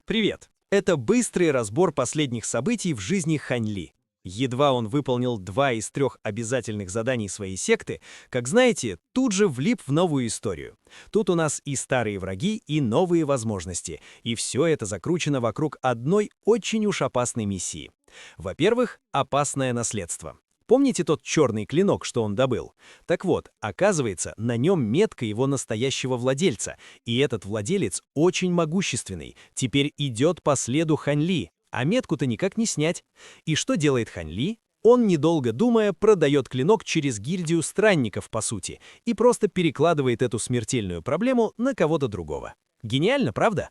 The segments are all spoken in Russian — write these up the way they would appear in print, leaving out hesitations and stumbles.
Привет! Это быстрый разбор последних событий в жизни Хань Ли. Едва он выполнил 2 из 3 обязательных заданий своей секты, как знаете, тут же влип в новую историю. Тут у нас и старые враги, и новые возможности, и все это закручено вокруг одной очень уж опасной миссии. Во-первых, опасное наследство. Помните тот черный клинок, что он добыл? Так вот, оказывается, на нем метка его настоящего владельца, и этот владелец очень могущественный, теперь идет по следу Хань Ли, а метку-то никак не снять. И что делает Хань Ли? Он, недолго думая, продает клинок через гильдию странников, по сути, и просто перекладывает эту смертельную проблему на кого-то другого. Гениально, правда?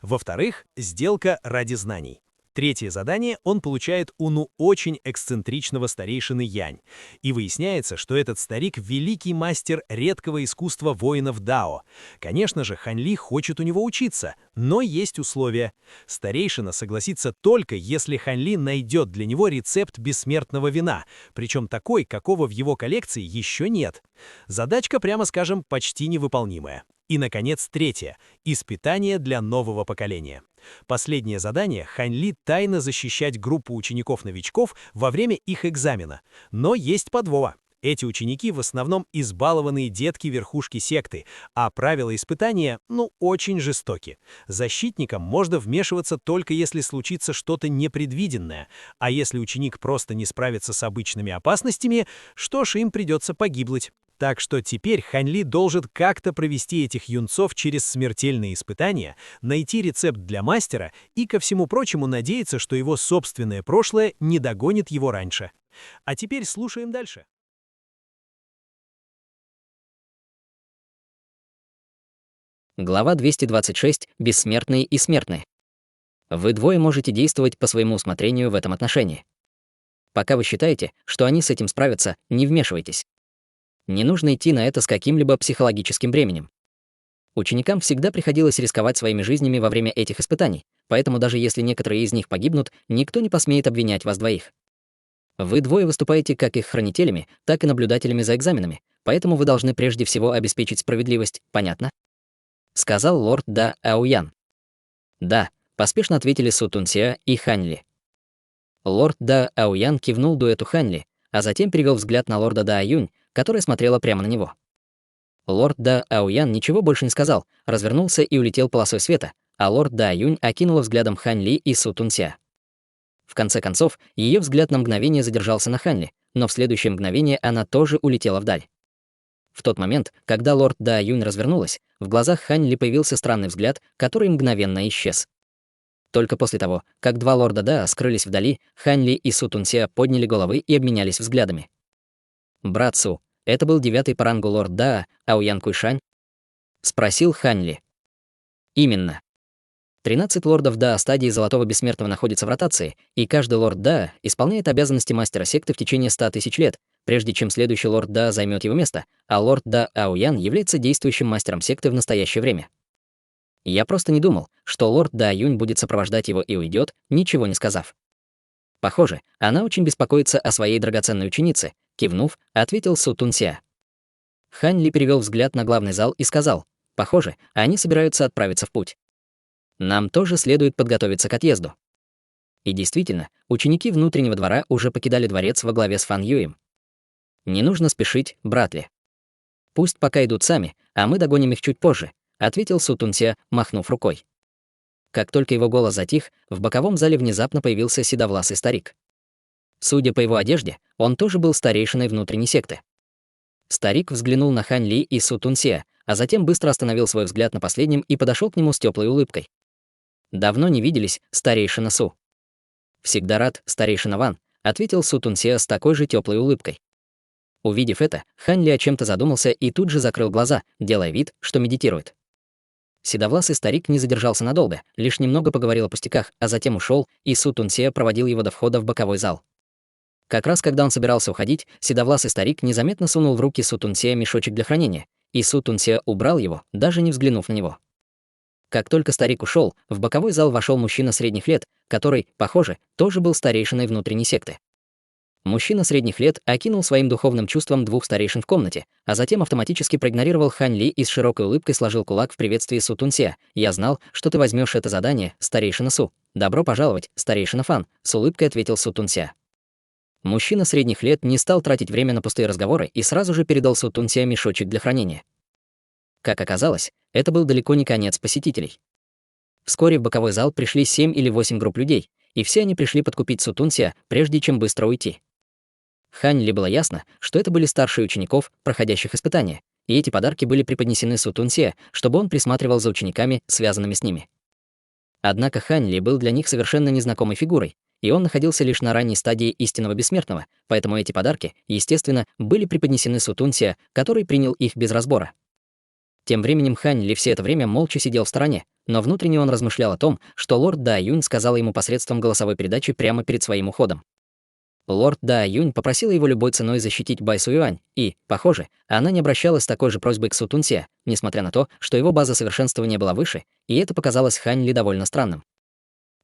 Во-вторых, сделка ради знаний. Третье задание он получает у очень эксцентричного старейшины Янь. И выясняется, что этот старик – великий мастер редкого искусства воинов Дао. Конечно же, Хань Ли хочет у него учиться, но есть условия. Старейшина согласится только, если Хань Ли найдет для него рецепт бессмертного вина, причем такой, какого в его коллекции еще нет. Задачка, прямо скажем, почти невыполнимая. И, наконец, третье – испытание для нового поколения. Последнее задание – Хань Ли тайно защищать группу учеников-новичков во время их экзамена. Но есть подвох. Эти ученики в основном избалованные детки верхушки секты, а правила испытания, очень жестоки. Защитникам можно вмешиваться только если случится что-то непредвиденное, а если ученик просто не справится с обычными опасностями, что ж, им придется погибнуть. Так что теперь Хань Ли должен как-то провести этих юнцов через смертельные испытания, найти рецепт для мастера и, ко всему прочему, надеяться, что его собственное прошлое не догонит его раньше. А теперь слушаем дальше. Глава 226. Бессмертные и смертные. Вы двое можете действовать по своему усмотрению в этом отношении. Пока вы считаете, что они с этим справятся, не вмешивайтесь. Не нужно идти на это с каким-либо психологическим бременем. Ученикам всегда приходилось рисковать своими жизнями во время этих испытаний, поэтому даже если некоторые из них погибнут, никто не посмеет обвинять вас двоих. Вы двое выступаете как их хранителями, так и наблюдателями за экзаменами, поэтому вы должны прежде всего обеспечить справедливость, понятно? Сказал лорд Да Аоян. Да, поспешно ответили Су Тунсяо и Хань Ли. Лорд Да Аоян кивнул дуэту Хань Ли, а затем перевел взгляд на лорда Да Юнь, которая смотрела прямо на него. Лорд Да Аоян ничего больше не сказал, развернулся и улетел полосой света, а лорд Да Юнь окинула взглядом Хань Ли и Су Тунсяо. В конце концов, ее взгляд на мгновение задержался на Хань Ли, но в следующее мгновение она тоже улетела вдаль. В тот момент, когда лорд Да Юнь развернулась, в глазах Хань Ли появился странный взгляд, который мгновенно исчез. Только после того, как два лорда Да скрылись вдали, Хань Ли и Су Тунсяо подняли головы и обменялись взглядами. «Брат Су, это был 9-й по рангу лорд Да, Аоян Куйшань?» — спросил Хань Ли. «Именно. 13 лордов Да стадии Золотого Бессмертного находятся в ротации, и каждый лорд Да исполняет обязанности мастера секты в течение 100 тысяч лет, прежде чем следующий лорд Да займет его место, а лорд Да Аоян является действующим мастером секты в настоящее время. Я просто не думал, что лорд Да Юнь будет сопровождать его и уйдет, ничего не сказав. Похоже, она очень беспокоится о своей драгоценной ученице», — кивнув, ответил Су Тунсяо. Хань Ли перевел взгляд на главный зал и сказал: «Похоже, они собираются отправиться в путь. Нам тоже следует подготовиться к отъезду». И действительно, ученики внутреннего двора уже покидали дворец во главе с Фан Юем. «Не нужно спешить, брат Ли. Пусть пока идут сами, а мы догоним их чуть позже», — ответил Су Тунсяо, махнув рукой. Как только его голос затих, в боковом зале внезапно появился седовласый старик. Судя по его одежде, он тоже был старейшиной внутренней секты. Старик взглянул на Хань Ли и Су Тунсяо, а затем быстро остановил свой взгляд на последнем и подошел к нему с теплой улыбкой. «Давно не виделись, старейшина Су». «Всегда рад, старейшина Ван», — ответил Су Тунсяо с такой же теплой улыбкой. Увидев это, Хань Ли о чем-то задумался и тут же закрыл глаза, делая вид, что медитирует. Седовласый старик не задержался надолго, лишь немного поговорил о пустяках, а затем ушел, и Су Тунсяо проводил его до входа в боковой зал. Как раз когда он собирался уходить, седовласый старик незаметно сунул в руки Су Тунсяо мешочек для хранения, и Су Тунсяо убрал его, даже не взглянув на него. Как только старик ушел, в боковой зал вошел мужчина средних лет, который, похоже, тоже был старейшиной внутренней секты. Мужчина средних лет окинул своим духовным чувством двух старейшин в комнате, а затем автоматически проигнорировал Хань Ли и с широкой улыбкой сложил кулак в приветствии Су Тунсия. «Я знал, что ты возьмешь это задание, старейшина Су». «Добро пожаловать, старейшина Фан», — с улыбкой ответил Су Тунсия. Мужчина средних лет не стал тратить время на пустые разговоры и сразу же передал Су Тунсия мешочек для хранения. Как оказалось, это был далеко не конец посетителей. Вскоре в боковой зал пришли 7 или 8 групп людей, и все они пришли подкупить Су Тунсия, прежде чем быстро уйти. Хань Ли было ясно, что это были старшие учеников, проходящих испытания, и эти подарки были преподнесены Су Тунсия, чтобы он присматривал за учениками, связанными с ними. Однако Хань Ли был для них совершенно незнакомой фигурой, и он находился лишь на ранней стадии истинного бессмертного, поэтому эти подарки, естественно, были преподнесены Су Тунсия, который принял их без разбора. Тем временем Хань Ли все это время молча сидел в стороне, но внутренне он размышлял о том, что лорд Да Юнь сказала ему посредством голосовой передачи прямо перед своим уходом. Лорд Да Юнь попросила его любой ценой защитить Бай Суюань, и, похоже, она не обращалась с такой же просьбой к Су Тунсия, несмотря на то, что его база совершенствования была выше, и это показалось Хань Ли довольно странным.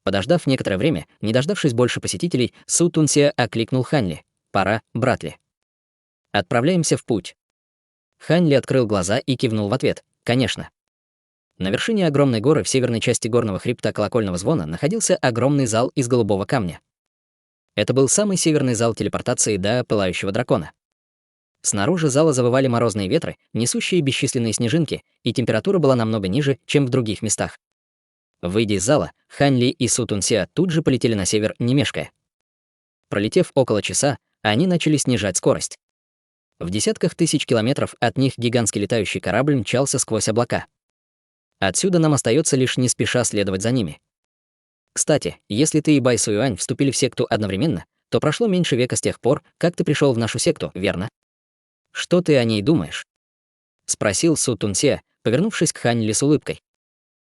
Подождав некоторое время, не дождавшись больше посетителей, Су Тунсия окликнул Хань Ли. «Пора, брат Ли. Отправляемся в путь». Хань Ли открыл глаза и кивнул в ответ. «Конечно». На вершине огромной горы в северной части горного хребта Колокольного звона находился огромный зал из голубого камня. Это был самый северный зал телепортации до Пылающего дракона. Снаружи зала завывали морозные ветры, несущие бесчисленные снежинки, и температура была намного ниже, чем в других местах. Выйдя из зала, Хань Ли и Су Тунсия тут же полетели на север, не мешкая. Пролетев около часа, они начали снижать скорость. В десятках тысяч километров от них гигантский летающий корабль мчался сквозь облака. Отсюда нам остается лишь не спеша следовать за ними. Кстати, если ты и Бай Суюань вступили в секту одновременно, то прошло меньше века с тех пор, как ты пришел в нашу секту, верно? Что ты о ней думаешь? Спросил Су Тунсия, повернувшись к Хань Ли с улыбкой.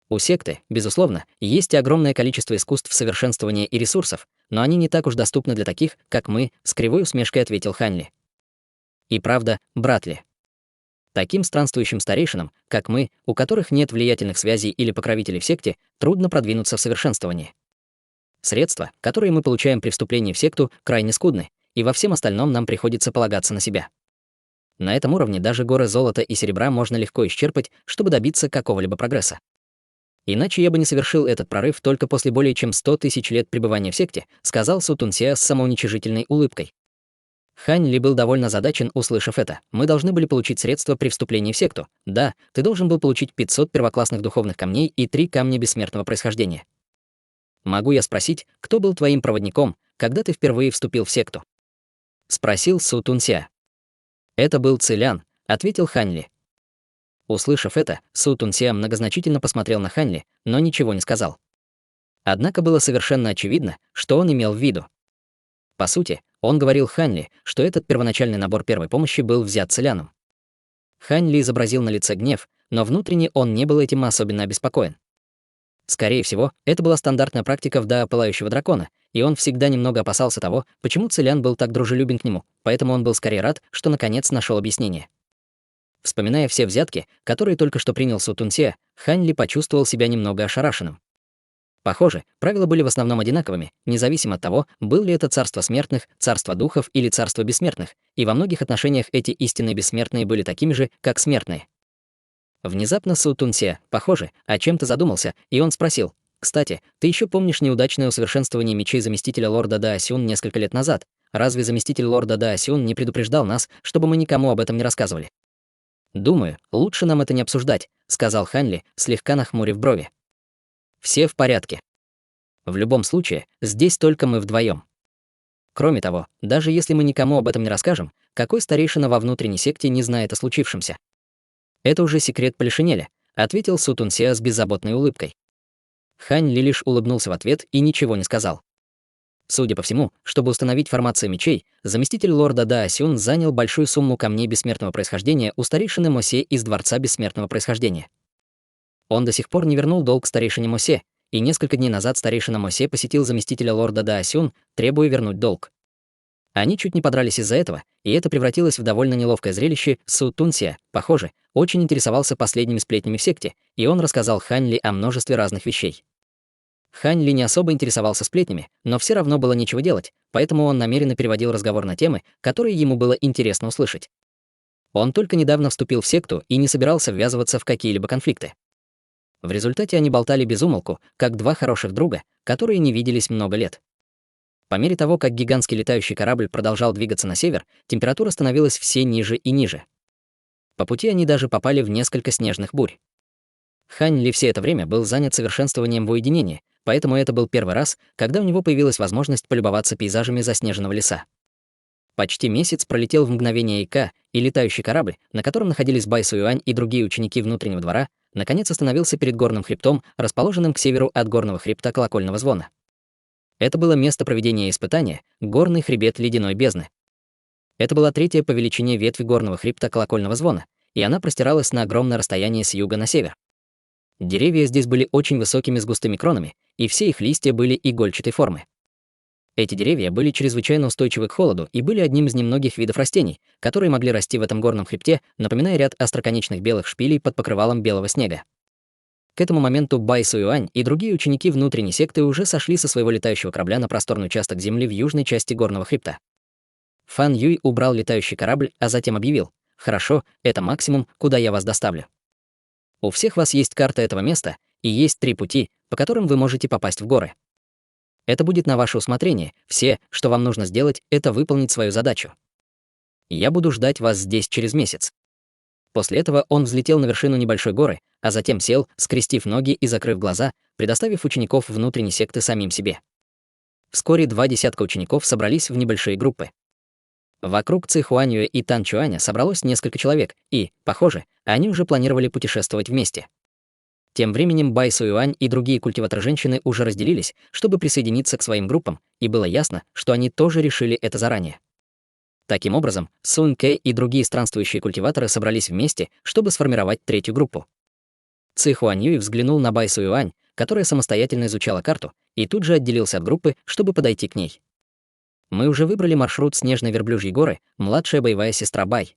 У секты, безусловно, есть огромное количество искусств совершенствования и ресурсов, но они не так уж доступны для таких, как мы, с кривой усмешкой ответил Хань Ли. И правда, брат Ли. Таким странствующим старейшинам, как мы, у которых нет влиятельных связей или покровителей в секте, трудно продвинуться в совершенствовании. Средства, которые мы получаем при вступлении в секту, крайне скудны, и во всем остальном нам приходится полагаться на себя. На этом уровне даже горы золота и серебра можно легко исчерпать, чтобы добиться какого-либо прогресса. Иначе я бы не совершил этот прорыв только после более чем 100 тысяч лет пребывания в секте, сказал Су Тунсия с самоуничижительной улыбкой. Хань Ли был довольно озадачен, услышав это. Мы должны были получить средства при вступлении в секту. Да, ты должен был получить 500 первоклассных духовных камней и 3 камня бессмертного происхождения. Могу я спросить, кто был твоим проводником, когда ты впервые вступил в секту? Спросил Су Тунсия. Это был Цилян, ответил Хань Ли. Услышав это, Су Тунсия многозначительно посмотрел на Хань Ли, но ничего не сказал. Однако было совершенно очевидно, что он имел в виду. По сути, он говорил Хань Ли, что этот первоначальный набор первой помощи был взят Циляном. Хань Ли изобразил на лице гнев, но внутренне он не был этим особенно обеспокоен. Скорее всего, это была стандартная практика в Дао Пылающего дракона, и он всегда немного опасался того, почему Цилян был так дружелюбен к нему, поэтому он был скорее рад, что наконец нашел объяснение. Вспоминая все взятки, которые только что принял Су Тунсия, Хань Ли почувствовал себя немного ошарашенным. Похоже, правила были в основном одинаковыми, независимо от того, был ли это царство смертных, царство духов или царство бессмертных, и во многих отношениях эти истинные бессмертные были такими же, как смертные. Внезапно Су Тунсия, похоже, о чем-то задумался, и он спросил: «Кстати, ты еще помнишь неудачное усовершенствование мечей заместителя лорда Да Сюн несколько лет назад? Разве заместитель лорда Да Сюн не предупреждал нас, чтобы мы никому об этом не рассказывали?» «Думаю, лучше нам это не обсуждать», — сказал Хань Ли, слегка нахмурив брови. «Все в порядке. В любом случае, здесь только мы вдвоем. Кроме того, даже если мы никому об этом не расскажем, какой старейшина во внутренней секте не знает о случившемся?» «Это уже секрет Полишинеля», — ответил Су Тунсия с беззаботной улыбкой. Хань Ли лишь улыбнулся в ответ и ничего не сказал. Судя по всему, чтобы установить формацию мечей, заместитель лорда Да Сюн занял большую сумму камней бессмертного происхождения у старейшины Мосе из Дворца бессмертного происхождения. Он до сих пор не вернул долг старейшине Мосе, и несколько дней назад старейшина Мосе посетил заместителя лорда Да Сюн, требуя вернуть долг. Они чуть не подрались из-за этого, и это превратилось в довольно неловкое зрелище. Су Тунсия, похоже, очень интересовался последними сплетнями в секте, и он рассказал Хань Ли о множестве разных вещей. Хань Ли не особо интересовался сплетнями, но все равно было нечего делать, поэтому он намеренно переводил разговор на темы, которые ему было интересно услышать. Он только недавно вступил в секту и не собирался ввязываться в какие-либо конфликты. В результате они болтали без умолку, как два хороших друга, которые не виделись много лет. По мере того, как гигантский летающий корабль продолжал двигаться на север, температура становилась все ниже и ниже. По пути они даже попали в несколько снежных бурь. Хань Ли все это время был занят совершенствованием в уединении, поэтому это был первый раз, когда у него появилась возможность полюбоваться пейзажами заснеженного леса. Почти месяц пролетел в мгновение Ика, и летающий корабль, на котором находились Бай Суюань и другие ученики внутреннего двора, наконец остановился перед горным хребтом, расположенным к северу от горного хребта колокольного звона. Это было место проведения испытания, горный хребет ледяной бездны. Это была третья по величине ветвь горного хребта колокольного звона, и она простиралась на огромное расстояние с юга на север. Деревья здесь были очень высокими с густыми кронами, и все их листья были игольчатой формы. Эти деревья были чрезвычайно устойчивы к холоду и были одним из немногих видов растений, которые могли расти в этом горном хребте, напоминая ряд остроконечных белых шпилей под покрывалом белого снега. К этому моменту Бай Суюань и другие ученики внутренней секты уже сошли со своего летающего корабля на просторный участок земли в южной части горного хребта. Фан Юй убрал летающий корабль, а затем объявил: «Хорошо, это максимум, куда я вас доставлю. У всех вас есть карта этого места, и есть 3 пути, по которым вы можете попасть в горы. Это будет на ваше усмотрение, все, что вам нужно сделать, это выполнить свою задачу. Я буду ждать вас здесь через месяц». После этого он взлетел на вершину небольшой горы, а затем сел, скрестив ноги и закрыв глаза, предоставив учеников внутренней секты самим себе. Вскоре 2 десятка учеников собрались в небольшие группы. Вокруг Ци Хуаньюя и Тан Чуаня собралось несколько человек, и, похоже, они уже планировали путешествовать вместе. Тем временем Бай Суюань и другие культиваторы-женщины уже разделились, чтобы присоединиться к своим группам, и было ясно, что они тоже решили это заранее. Таким образом, Сун Кэ и другие странствующие культиваторы собрались вместе, чтобы сформировать 3-ю группу. Ци Хуаньюй взглянул на Бай Суюань, которая самостоятельно изучала карту, и тут же отделился от группы, чтобы подойти к ней. «Мы уже выбрали маршрут Снежной Верблюжьей горы, младшая боевая сестра Бай.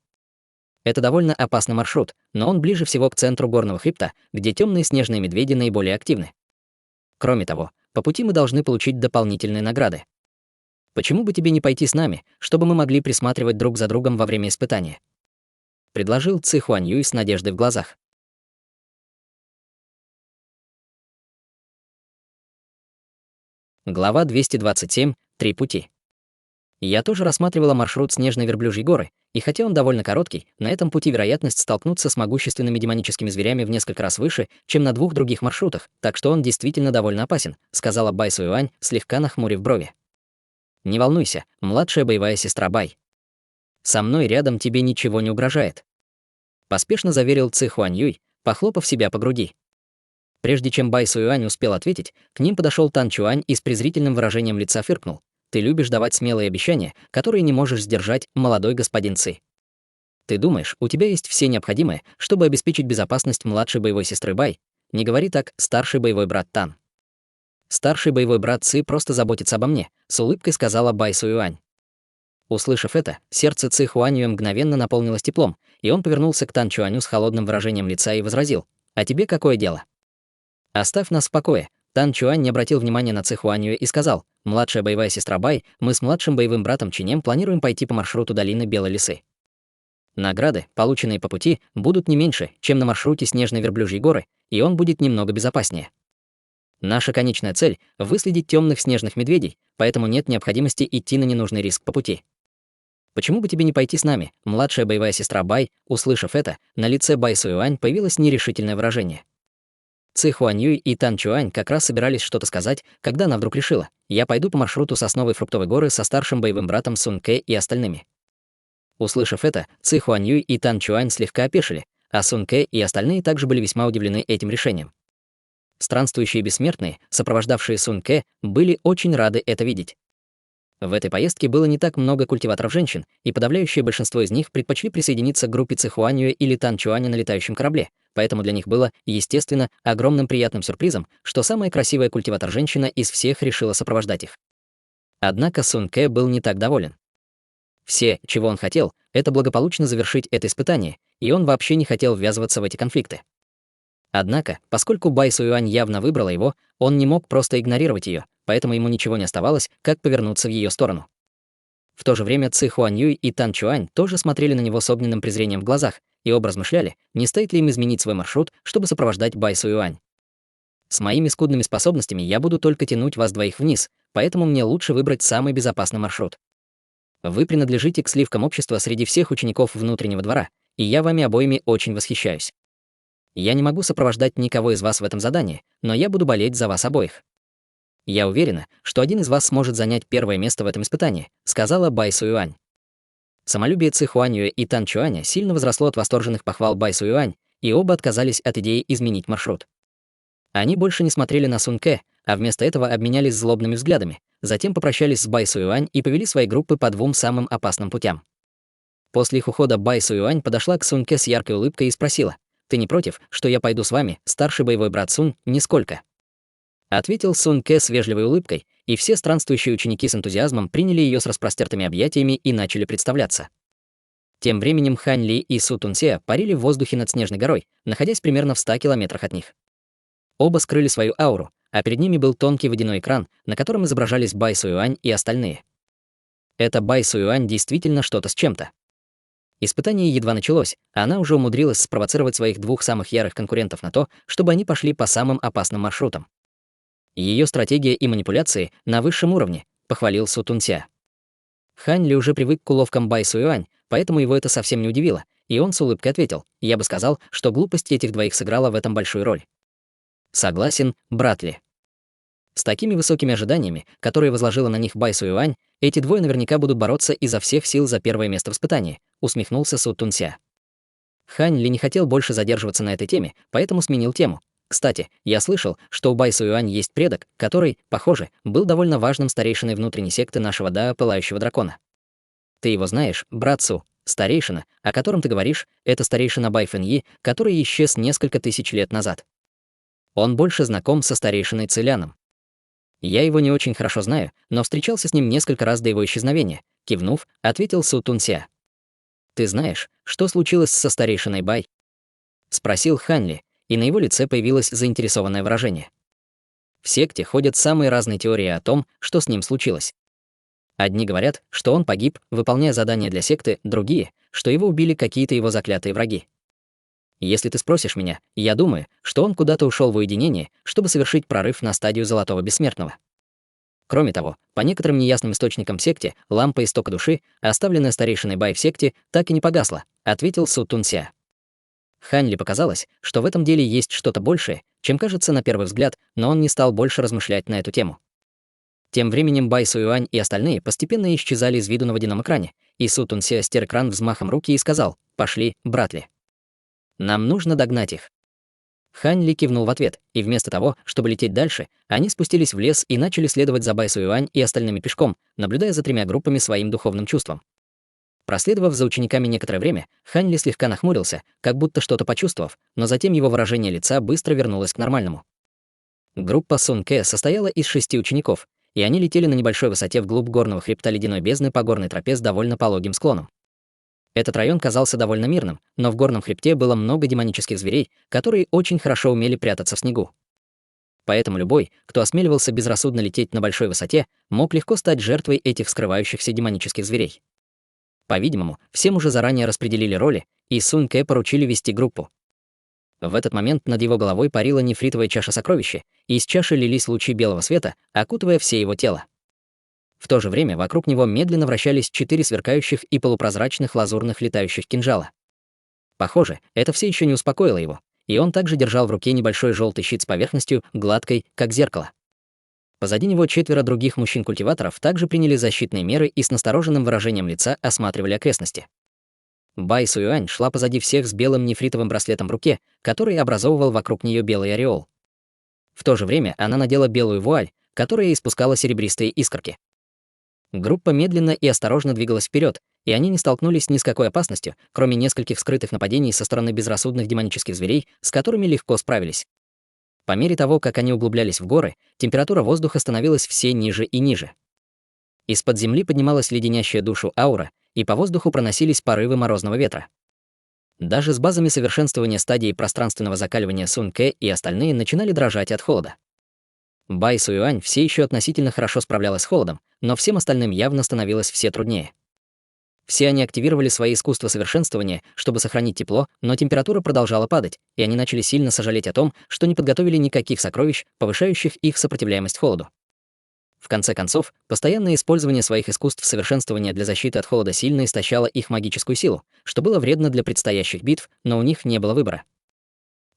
Это довольно опасный маршрут, но он ближе всего к центру горного хребта, где темные снежные медведи наиболее активны. Кроме того, по пути мы должны получить дополнительные награды. Почему бы тебе не пойти с нами, чтобы мы могли присматривать друг за другом во время испытания?» — предложил Ци Хуаньюй с надеждой в глазах. Глава 227. 3 пути. Я тоже рассматривала маршрут Снежной Верблюжьей горы, и хотя он довольно короткий, на этом пути вероятность столкнуться с могущественными демоническими зверями в несколько раз выше, чем на 2 других маршрутах, так что он действительно довольно опасен, сказала Бай Суюань, слегка нахмурив брови. «Не волнуйся, младшая боевая сестра Бай. Со мной рядом тебе ничего не угрожает», — поспешно заверил Ци Хуаньюй, похлопав себя по груди. Прежде чем Бай Суюань успел ответить, к ним подошел Тан Чуань и с презрительным выражением лица фыркнул: «Ты любишь давать смелые обещания, которые не можешь сдержать, молодой господин Ци. Ты думаешь, у тебя есть все необходимое, чтобы обеспечить безопасность младшей боевой сестры Бай? Не говори так, старший боевой брат Тан». «Старший боевой брат Ци просто заботится обо мне», — с улыбкой сказала Бай Суюань. Услышав это, сердце Ци Хуаньюя мгновенно наполнилось теплом, и он повернулся к Тан Чуаню с холодным выражением лица и возразил: «А тебе какое дело? Оставь нас в покое». Тан Чуань не обратил внимания на Ци Хуаньюя и сказал: «Младшая боевая сестра Бай, мы с младшим боевым братом Чинем планируем пойти по маршруту долины Белой Лисы. Награды, полученные по пути, будут не меньше, чем на маршруте Снежной Верблюжьей горы, и он будет немного безопаснее. Наша конечная цель — выследить темных снежных медведей, поэтому нет необходимости идти на ненужный риск по пути. Почему бы тебе не пойти с нами?» Младшая боевая сестра Бай, услышав это, на лице Бай Суюань появилось нерешительное выражение. Ци Хуаньюй и Тан Чуань как раз собирались что-то сказать, когда она вдруг решила: «Я пойду по маршруту Сосновой фруктовой горы со старшим боевым братом Сун Кэ и остальными». Услышав это, Ци Хуаньюй и Тан Чуань слегка опешили, а Сун Кэ и остальные также были весьма удивлены этим решением. Странствующие бессмертные, сопровождавшие Сун Кэ, были очень рады это видеть. В этой поездке было не так много культиваторов женщин, и подавляющее большинство из них предпочли присоединиться к группе Ци Хуаньюя или Тан Чуаня на летающем корабле, поэтому для них было, естественно, огромным приятным сюрпризом, что самая красивая культиватор-женщина из всех решила сопровождать их. Однако Сун Кэ был не так доволен. Все, чего он хотел, это благополучно завершить это испытание, и он вообще не хотел ввязываться в эти конфликты. Однако, поскольку Бай Суюань явно выбрала его, он не мог просто игнорировать ее, поэтому ему ничего не оставалось, как повернуться в ее сторону. В то же время Ци Хуаньюй и Тан Чуань тоже смотрели на него с огненным презрением в глазах, и оба размышляли, не стоит ли им изменить свой маршрут, чтобы сопровождать Бай Суюань. С моими скудными способностями я буду только тянуть вас двоих вниз, поэтому мне лучше выбрать самый безопасный маршрут. Вы принадлежите к сливкам общества среди всех учеников внутреннего двора, и я вами обоими очень восхищаюсь. Я не могу сопровождать никого из вас в этом задании, но я буду болеть за вас обоих. Я уверена, что один из вас сможет занять первое место в этом испытании, сказала Бай Суюань. Самолюбие Ци Хуаньюя и Тан Чуаня сильно возросло от восторженных похвал Бай Суюань, и оба отказались от идеи изменить маршрут. Они больше не смотрели на Сун Кэ, а вместо этого обменялись злобными взглядами, затем попрощались с Бай Суюань и повели свои группы по двум самым опасным путям. После их ухода Бай Суюань подошла к Сун Кэ с яркой улыбкой и спросила: «Ты не против, что я пойду с вами, старший боевой брат Сун, нисколько?» Ответил Сун Кэ с вежливой улыбкой, и все странствующие ученики с энтузиазмом приняли ее с распростертыми объятиями и начали представляться. Тем временем Хань Ли и Су Тунсея парили в воздухе над Снежной горой, находясь примерно в 100 километрах от них. Оба скрыли свою ауру, а перед ними был тонкий водяной экран, на котором изображались Бай Суюань и остальные. Это Бай Суюань действительно что-то с чем-то. Испытание едва началось, а она уже умудрилась спровоцировать своих двух самых ярых конкурентов на то, чтобы они пошли по самым опасным маршрутам. Ее стратегия и манипуляции на высшем уровне, похвалил Су Тунся. Хань Ли уже привык к уловкам Бай Суюань, поэтому его это совсем не удивило, и он с улыбкой ответил: «Я бы сказал, что глупость этих двоих сыграла в этом большую роль». Согласен, брат Ли. С такими высокими ожиданиями, которые возложила на них Бай Суюань, эти двое наверняка будут бороться изо всех сил за первое место в испытании, усмехнулся Су Тунся. Хань Ли не хотел больше задерживаться на этой теме, поэтому сменил тему. Кстати, я слышал, что у Бай Суюань есть предок, который, похоже, был довольно важным старейшиной внутренней секты нашего Дао Пылающего Дракона. Ты его знаешь, брат Су? Старейшина, о котором ты говоришь, это старейшина Бай Фэньи, который исчез несколько тысяч лет назад. Он больше знаком со старейшиной Цзэляном. Я его не очень хорошо знаю, но встречался с ним несколько раз до его исчезновения, кивнув, ответил Су Тунся. Ты знаешь, что случилось со старейшиной Бай? Спросил Хань Ли, и на его лице появилось заинтересованное выражение. В секте ходят самые разные теории о том, что с ним случилось. Одни говорят, что он погиб, выполняя задания для секты, другие, что его убили какие-то его заклятые враги. Если ты спросишь меня, я думаю, что он куда-то ушел в уединение, чтобы совершить прорыв на стадию Золотого Бессмертного. Кроме того, по некоторым неясным источникам в секте, лампа истока души, оставленная старейшиной Бай в секте, так и не погасла, ответил Су Тунся. Хань Ли показалось, что в этом деле есть что-то большее, чем кажется на первый взгляд, но он не стал больше размышлять на эту тему. Тем временем Бай Суюань и остальные постепенно исчезали из виду на водяном экране, и Су Тунся стер экран взмахом руки и сказал: «Пошли, брат Ли. Нам нужно догнать их». Хань Ли кивнул в ответ, и вместо того, чтобы лететь дальше, они спустились в лес и начали следовать за Бай Суюань и остальными пешком, наблюдая за тремя группами своим духовным чувством. Проследовав за учениками некоторое время, Хань Ли слегка нахмурился, как будто что-то почувствовав, но затем его выражение лица быстро вернулось к нормальному. Группа Сун Кэ состояла из 6 учеников, и они летели на небольшой высоте вглубь горного хребта ледяной бездны по горной тропе с довольно пологим склоном. Этот район казался довольно мирным, но в горном хребте было много демонических зверей, которые очень хорошо умели прятаться в снегу. Поэтому любой, кто осмеливался безрассудно лететь на большой высоте, мог легко стать жертвой этих скрывающихся демонических зверей. По-видимому, всем уже заранее распределили роли, и Сун Кэ поручили вести группу. В этот момент над его головой парила нефритовая чаша сокровища, и из чаши лились лучи белого света, окутывая все его тело. В то же время вокруг него медленно вращались 4 сверкающих и полупрозрачных лазурных летающих кинжала. Похоже, это все еще не успокоило его, и он также держал в руке небольшой желтый щит с поверхностью, гладкой, как зеркало. Позади него 4 других мужчин-культиваторов также приняли защитные меры и с настороженным выражением лица осматривали окрестности. Бай Суюань шла позади всех с белым нефритовым браслетом в руке, который образовывал вокруг нее белый ореол. В то же время она надела белую вуаль, которая испускала серебристые искорки. Группа медленно и осторожно двигалась вперед, и они не столкнулись ни с какой опасностью, кроме нескольких скрытых нападений со стороны безрассудных демонических зверей, с которыми легко справились. По мере того, как они углублялись в горы, температура воздуха становилась все ниже и ниже. Из-под земли поднималась леденящая душу аура, и по воздуху проносились порывы морозного ветра. Даже с базами совершенствования стадии пространственного закаливания Сун Кэ и остальные начинали дрожать от холода. Бай Суюань все еще относительно хорошо справлялась с холодом, но всем остальным явно становилось все труднее. Все они активировали свои искусства совершенствования, чтобы сохранить тепло, но температура продолжала падать, и они начали сильно сожалеть о том, что не подготовили никаких сокровищ, повышающих их сопротивляемость холоду. В конце концов, постоянное использование своих искусств совершенствования для защиты от холода сильно истощало их магическую силу, что было вредно для предстоящих битв, но у них не было выбора.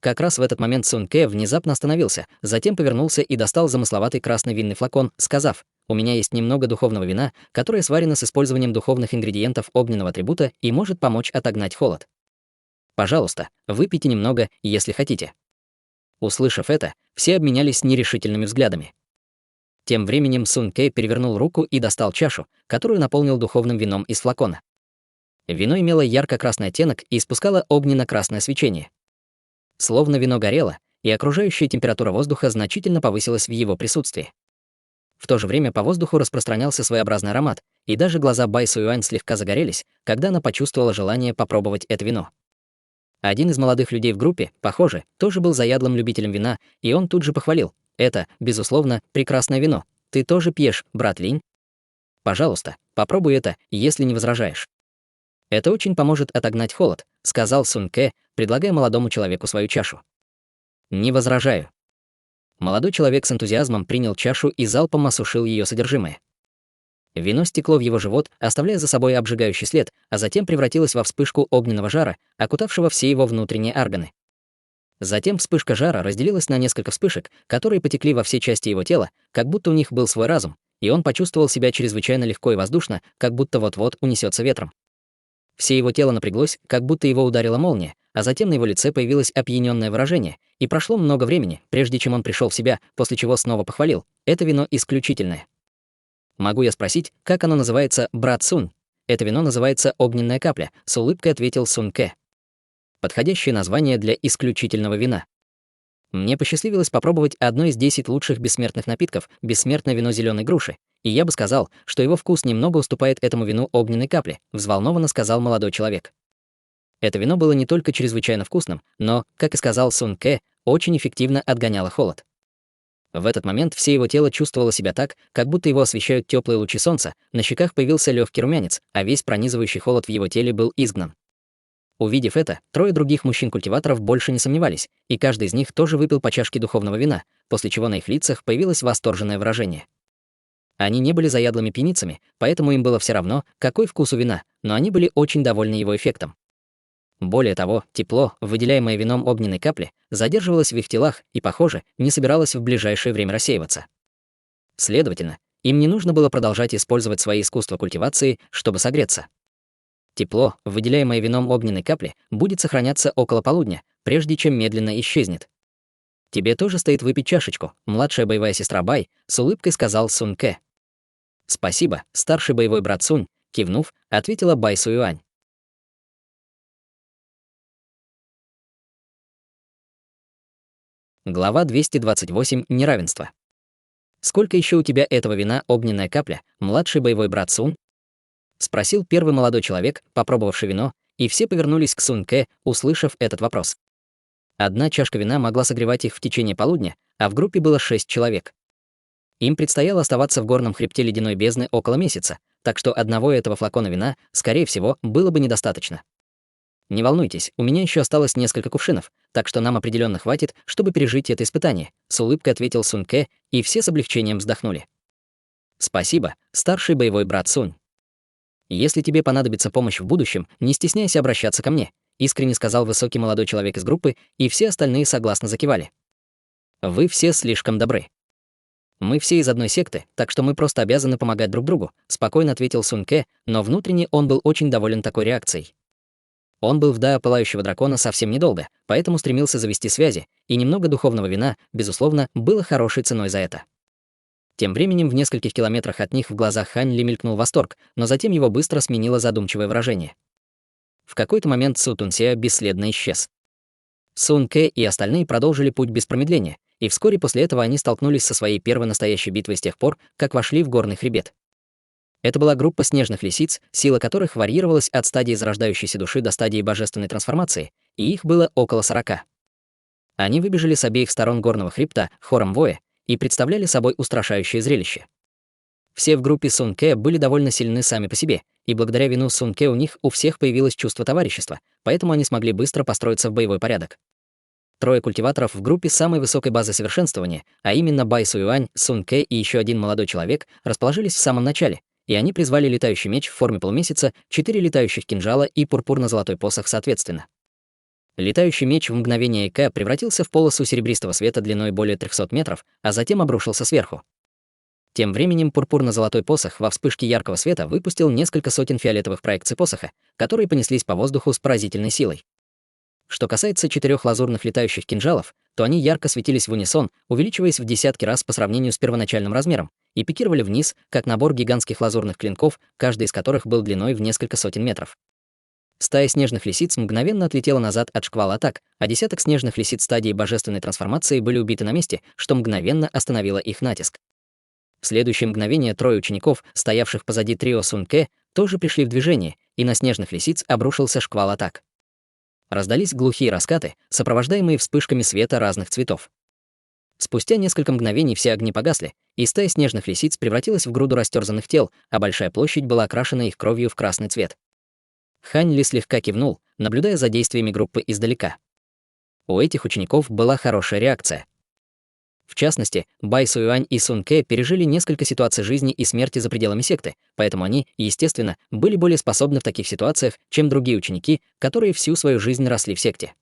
Как раз в этот момент Сун Кэ внезапно остановился, затем повернулся и достал замысловатый красный винный флакон, сказав: «У меня есть немного духовного вина, которое сварено с использованием духовных ингредиентов огненного атрибута и может помочь отогнать холод. Пожалуйста, выпейте немного, если хотите». Услышав это, все обменялись нерешительными взглядами. Тем временем Сун Кэ перевернул руку и достал чашу, которую наполнил духовным вином из флакона. Вино имело ярко-красный оттенок и испускало огненно-красное свечение. Словно вино горело, и окружающая температура воздуха значительно повысилась в его присутствии. В то же время по воздуху распространялся своеобразный аромат, и даже глаза Бай Суюань слегка загорелись, когда она почувствовала желание попробовать это вино. Один из молодых людей в группе, похоже, тоже был заядлым любителем вина, и он тут же похвалил: «Это, безусловно, прекрасное вино. Ты тоже пьешь, брат Линь? Пожалуйста, попробуй это, если не возражаешь». «Это очень поможет отогнать холод», — сказал Сун Кэ, предлагая молодому человеку свою чашу. «Не возражаю». Молодой человек с энтузиазмом принял чашу и залпом осушил ее содержимое. Вино стекло в его живот, оставляя за собой обжигающий след, а затем превратилось во вспышку огненного жара, окутавшего все его внутренние органы. Затем вспышка жара разделилась на несколько вспышек, которые потекли во все части его тела, как будто у них был свой разум, и он почувствовал себя чрезвычайно легко и воздушно, как будто вот-вот унесется ветром. Все его тело напряглось, как будто его ударила молния, а затем на его лице появилось опьянённое выражение, и прошло много времени, прежде чем он пришел в себя, после чего снова похвалил: «Это вино исключительное». «Могу я спросить, как оно называется, брат Сунь?» «Это вино называется «Огненная капля», — с улыбкой ответил Сун Кэ. Подходящее название для исключительного вина. Мне посчастливилось попробовать одно из 10 лучших бессмертных напитков, бессмертное вино зеленой груши, и я бы сказал, что его вкус немного уступает этому вину огненной капли, взволнованно сказал молодой человек. Это вино было не только чрезвычайно вкусным, но, как и сказал Сун Кэ, очень эффективно отгоняло холод. В этот момент все его тело чувствовало себя так, как будто его освещают теплые лучи солнца, на щеках появился легкий румянец, а весь пронизывающий холод в его теле был изгнан. Увидев это, трое других мужчин-культиваторов больше не сомневались, и каждый из них тоже выпил по чашке духовного вина, после чего на их лицах появилось восторженное выражение. Они не были заядлыми пьяницами, поэтому им было все равно, какой вкус у вина, но они были очень довольны его эффектом. Более того, тепло, выделяемое вином огненной капли, задерживалось в их телах и, похоже, не собиралось в ближайшее время рассеиваться. Следовательно, им не нужно было продолжать использовать свои искусства культивации, чтобы согреться. Тепло, выделяемое вином огненной капли, будет сохраняться около полудня, прежде чем медленно исчезнет. «Тебе тоже стоит выпить чашечку», — младшая боевая сестра Бай с улыбкой сказал Сун Кэ. «Спасибо, старший боевой брат Сунь», — кивнув, ответила Бай Суюань. Глава 228. Неравенство. «Сколько еще у тебя этого вина, огненная капля, младший боевой брат Сунь?» — спросил первый молодой человек, попробовавший вино, и все повернулись к Сун Кэ, услышав этот вопрос. Одна чашка вина могла согревать их в течение полудня, а в группе было 6 человек. Им предстояло оставаться в горном хребте ледяной бездны около месяца, так что одного этого флакона вина, скорее всего, было бы недостаточно. «Не волнуйтесь, у меня еще осталось несколько кувшинов, так что нам определенно хватит, чтобы пережить это испытание», — с улыбкой ответил Сун Кэ, и все с облегчением вздохнули. «Спасибо, старший боевой брат Сунь. Если тебе понадобится помощь в будущем, не стесняйся обращаться ко мне», — искренне сказал высокий молодой человек из группы, и все остальные согласно закивали. «Вы все слишком добры. Мы все из одной секты, так что мы просто обязаны помогать друг другу», — спокойно ответил Сун Кэ, но внутренне он был очень доволен такой реакцией. Он был в Дао Пылающего Дракона совсем недолго, поэтому стремился завести связи, и немного духовного вина, безусловно, было хорошей ценой за это. Тем временем в нескольких километрах от них в глазах Хань Ли мелькнул восторг, но затем его быстро сменило задумчивое выражение. В какой-то момент Су Тунсея бесследно исчез. Сун Кэ и остальные продолжили путь без промедления, и вскоре после этого они столкнулись со своей первой настоящей битвой с тех пор, как вошли в горный хребет. Это была группа снежных лисиц, сила которых варьировалась от стадии зарождающейся души до стадии божественной трансформации, и их было около 40. Они выбежали с обеих сторон горного хребта, хором воя, и представляли собой устрашающее зрелище. Все в группе Сунке были довольно сильны сами по себе, и благодаря вину Сунке у всех появилось чувство товарищества, поэтому они смогли быстро построиться в боевой порядок. Трое культиваторов в группе самой высокой базы совершенствования, а именно Бай Суюань, Сунке и еще один молодой человек, расположились в самом начале, и они призвали летающий меч в форме полумесяца, 4 летающих кинжала и пурпурно-золотой посох соответственно. Летающий меч в мгновение эйка превратился в полосу серебристого света длиной более 300 метров, а затем обрушился сверху. Тем временем пурпурно-золотой посох во вспышке яркого света выпустил несколько сотен фиолетовых проекций посоха, которые понеслись по воздуху с поразительной силой. Что касается 4 лазурных летающих кинжалов, то они ярко светились в унисон, увеличиваясь в десятки раз по сравнению с первоначальным размером, и пикировали вниз, как набор гигантских лазурных клинков, каждый из которых был длиной в несколько сотен метров. Стая снежных лисиц мгновенно отлетела назад от шквала атак, а десяток снежных лисиц стадии божественной трансформации были убиты на месте, что мгновенно остановило их натиск. В следующее мгновение трое учеников, стоявших позади трио Сунке, тоже пришли в движение, и на снежных лисиц обрушился шквал атак. Раздались глухие раскаты, сопровождаемые вспышками света разных цветов. Спустя несколько мгновений все огни погасли, и стая снежных лисиц превратилась в груду растерзанных тел, а большая площадь была окрашена их кровью в красный цвет. Хань Ли слегка кивнул, наблюдая за действиями группы издалека. У этих учеников была хорошая реакция. В частности, Бай Суюань и Сун Кэ пережили несколько ситуаций жизни и смерти за пределами секты, поэтому они, естественно, были более способны в таких ситуациях, чем другие ученики, которые всю свою жизнь росли в секте.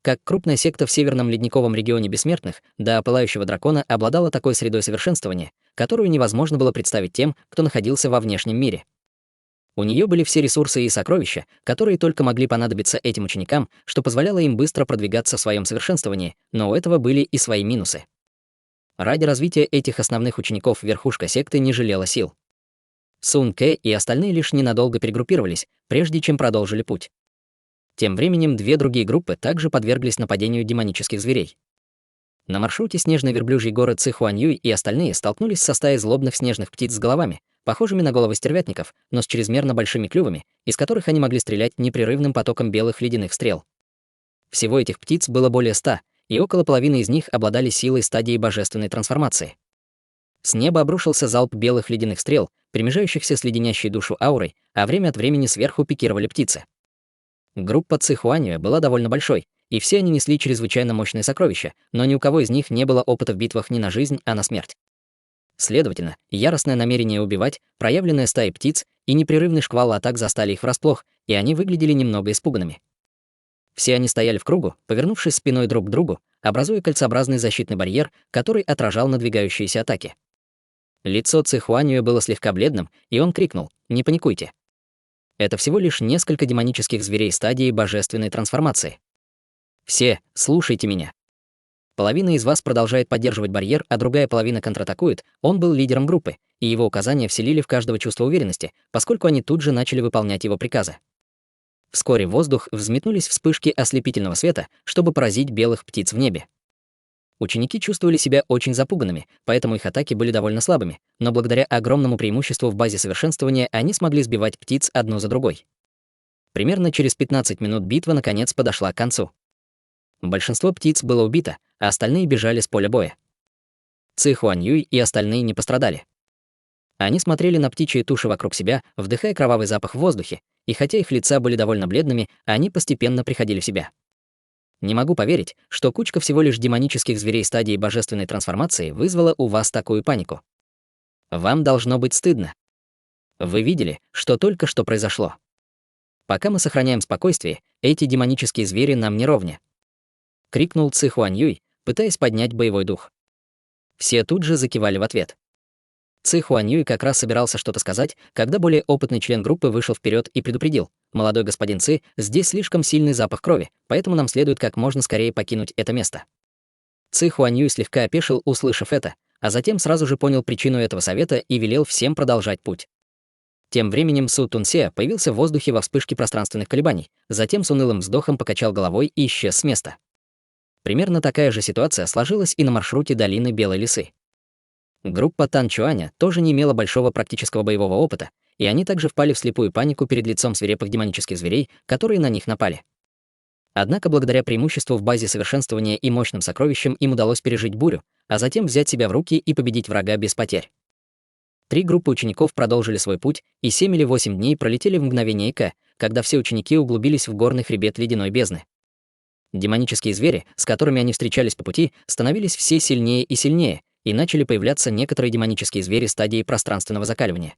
Как крупная секта в северном ледниковом регионе бессмертных, до Пылающего дракона обладала такой средой совершенствования, которую невозможно было представить тем, кто находился во внешнем мире. У нее были все ресурсы и сокровища, которые только могли понадобиться этим ученикам, что позволяло им быстро продвигаться в своем совершенствовании, но у этого были и свои минусы. Ради развития этих основных учеников верхушка секты не жалела сил. Сун Кэ и остальные лишь ненадолго перегруппировались, прежде чем продолжили путь. Тем временем две другие группы также подверглись нападению демонических зверей. На маршруте снежной верблюжьей горы Цихуаньюй и остальные столкнулись со стаей злобных снежных птиц с головами, похожими на головы стервятников, но с чрезмерно большими клювами, из которых они могли стрелять непрерывным потоком белых ледяных стрел. Всего этих птиц было более 100, и около половины из них обладали силой стадии божественной трансформации. С неба обрушился залп белых ледяных стрел, перемежающихся с леденящей душу аурой, а время от времени сверху пикировали птицы. Группа Цихуаньюя была довольно большой, и все они несли чрезвычайно мощные сокровища, но ни у кого из них не было опыта в битвах не на жизнь, а на смерть. Следовательно, яростное намерение убивать, проявленное стаей птиц и непрерывный шквал атак застали их врасплох, и они выглядели немного испуганными. Все они стояли в кругу, повернувшись спиной друг к другу, образуя кольцеобразный защитный барьер, который отражал надвигающиеся атаки. Лицо Цихуаньюя было слегка бледным, и он крикнул: «Не паникуйте. Это всего лишь несколько демонических зверей стадии божественной трансформации. Все, слушайте меня. Половина из вас продолжает поддерживать барьер, а другая половина контратакует. Он был лидером группы, и его указания вселили в каждого чувство уверенности, поскольку они тут же начали выполнять его приказы. Вскоре в воздух взметнулись вспышки ослепительного света, чтобы поразить белых птиц в небе. Ученики чувствовали себя очень запуганными, поэтому их атаки были довольно слабыми, но благодаря огромному преимуществу в базе совершенствования они смогли сбивать птиц одну за другой. Примерно через 15 минут битва наконец подошла к концу. Большинство птиц было убито, а остальные бежали с поля боя. Цихуаньюй и остальные не пострадали. Они смотрели на птичьи туши вокруг себя, вдыхая кровавый запах в воздухе, и хотя их лица были довольно бледными, они постепенно приходили в себя. Не могу поверить, что кучка всего лишь демонических зверей стадии божественной трансформации вызвала у вас такую панику. Вам должно быть стыдно. Вы видели, что только что произошло. Пока мы сохраняем спокойствие, эти демонические звери нам не ровня. Крикнул Цихуаньюй, пытаясь поднять боевой дух. Все тут же закивали в ответ. Цихуаньюй как раз собирался что-то сказать, когда более опытный член группы вышел вперед и предупредил: «Молодой господин Ци, здесь слишком сильный запах крови, поэтому нам следует как можно скорее покинуть это место». Цихуаньюй слегка опешил, услышав это, а затем сразу же понял причину этого совета и велел всем продолжать путь. Тем временем Су Тунсе появился в воздухе во вспышке пространственных колебаний, затем с унылым вздохом покачал головой и исчез с места. Примерно такая же ситуация сложилась и на маршруте долины Белой Лисы. Группа Тан Чуаня тоже не имела большого практического боевого опыта, и они также впали в слепую панику перед лицом свирепых демонических зверей, которые на них напали. Однако благодаря преимуществу в базе совершенствования и мощным сокровищам им удалось пережить бурю, а затем взять себя в руки и победить врага без потерь. 3 группы учеников продолжили свой путь, и 7 или 8 дней пролетели в мгновение ока, когда все ученики углубились в горный хребет ледяной бездны. Демонические звери, с которыми они встречались по пути, становились все сильнее и сильнее, и начали появляться некоторые демонические звери стадии пространственного закаливания.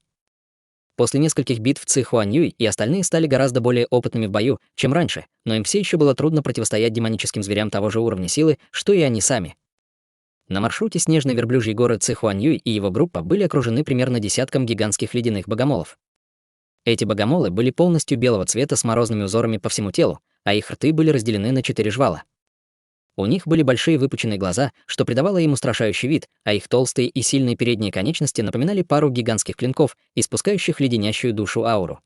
После нескольких битв Ци Хуаньюй и остальные стали гораздо более опытными в бою, чем раньше, но им все еще было трудно противостоять демоническим зверям того же уровня силы, что и они сами. На маршруте снежной верблюжьей горы Ци Хуаньюй и его группа были окружены примерно десятком гигантских ледяных богомолов. Эти богомолы были полностью белого цвета с морозными узорами по всему телу, а их рты были разделены на 4 жвала. У них были большие выпученные глаза, что придавало им устрашающий вид, а их толстые и сильные передние конечности напоминали пару гигантских клинков, испускающих леденящую душу ауру.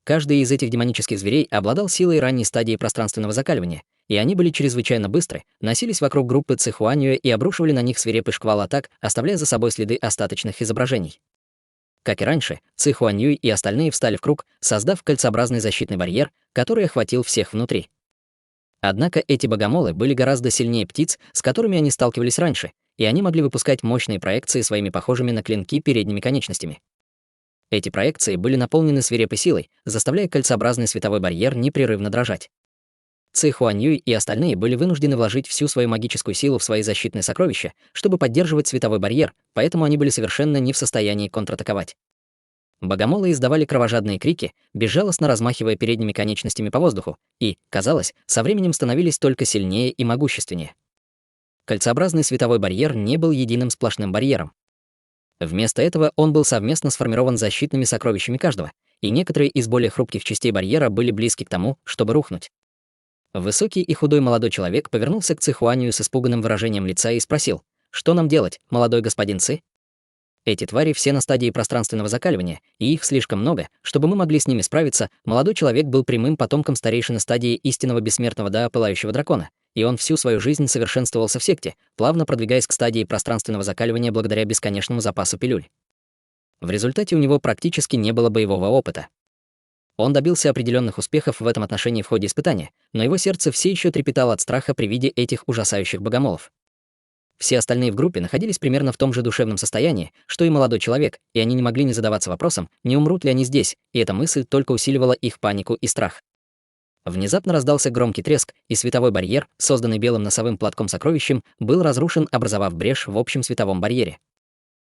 Каждый из этих демонических зверей обладал силой ранней стадии пространственного закаливания, и они были чрезвычайно быстры, носились вокруг группы Ци Хуаньюэ и обрушивали на них свирепый шквал атак, оставляя за собой следы остаточных изображений. Как и раньше, Ци Хуаньюй и остальные встали в круг, создав кольцеобразный защитный барьер, который охватил всех внутри. Однако эти богомолы были гораздо сильнее птиц, с которыми они сталкивались раньше, и они могли выпускать мощные проекции своими похожими на клинки передними конечностями. Эти проекции были наполнены свирепой силой, заставляя кольцеобразный световой барьер непрерывно дрожать. Ци Хуаньюй и остальные были вынуждены вложить всю свою магическую силу в свои защитные сокровища, чтобы поддерживать световой барьер, поэтому они были совершенно не в состоянии контратаковать. Богомолы издавали кровожадные крики, безжалостно размахивая передними конечностями по воздуху, и, казалось, со временем становились только сильнее и могущественнее. Кольцеобразный световой барьер не был единым сплошным барьером. Вместо этого он был совместно сформирован защитными сокровищами каждого, и некоторые из более хрупких частей барьера были близки к тому, чтобы рухнуть. Высокий и худой молодой человек повернулся к Ци Хуанью с испуганным выражением лица и спросил: «Что нам делать, молодой господин Ци?» Эти твари все на стадии пространственного закаливания, и их слишком много, чтобы мы могли с ними справиться. Молодой человек был прямым потомком старейшины стадии истинного бессмертного Дао Пылающего Дракона, и он всю свою жизнь совершенствовался в секте, плавно продвигаясь к стадии пространственного закаливания благодаря бесконечному запасу пилюль. В результате у него практически не было боевого опыта. Он добился определенных успехов в этом отношении в ходе испытания, но его сердце все еще трепетало от страха при виде этих ужасающих богомолов. Все остальные в группе находились примерно в том же душевном состоянии, что и молодой человек, и они не могли не задаваться вопросом, не умрут ли они здесь, и эта мысль только усиливала их панику и страх. Внезапно раздался громкий треск, и световой барьер, созданный белым носовым платком-сокровищем, был разрушен, образовав брешь в общем световом барьере.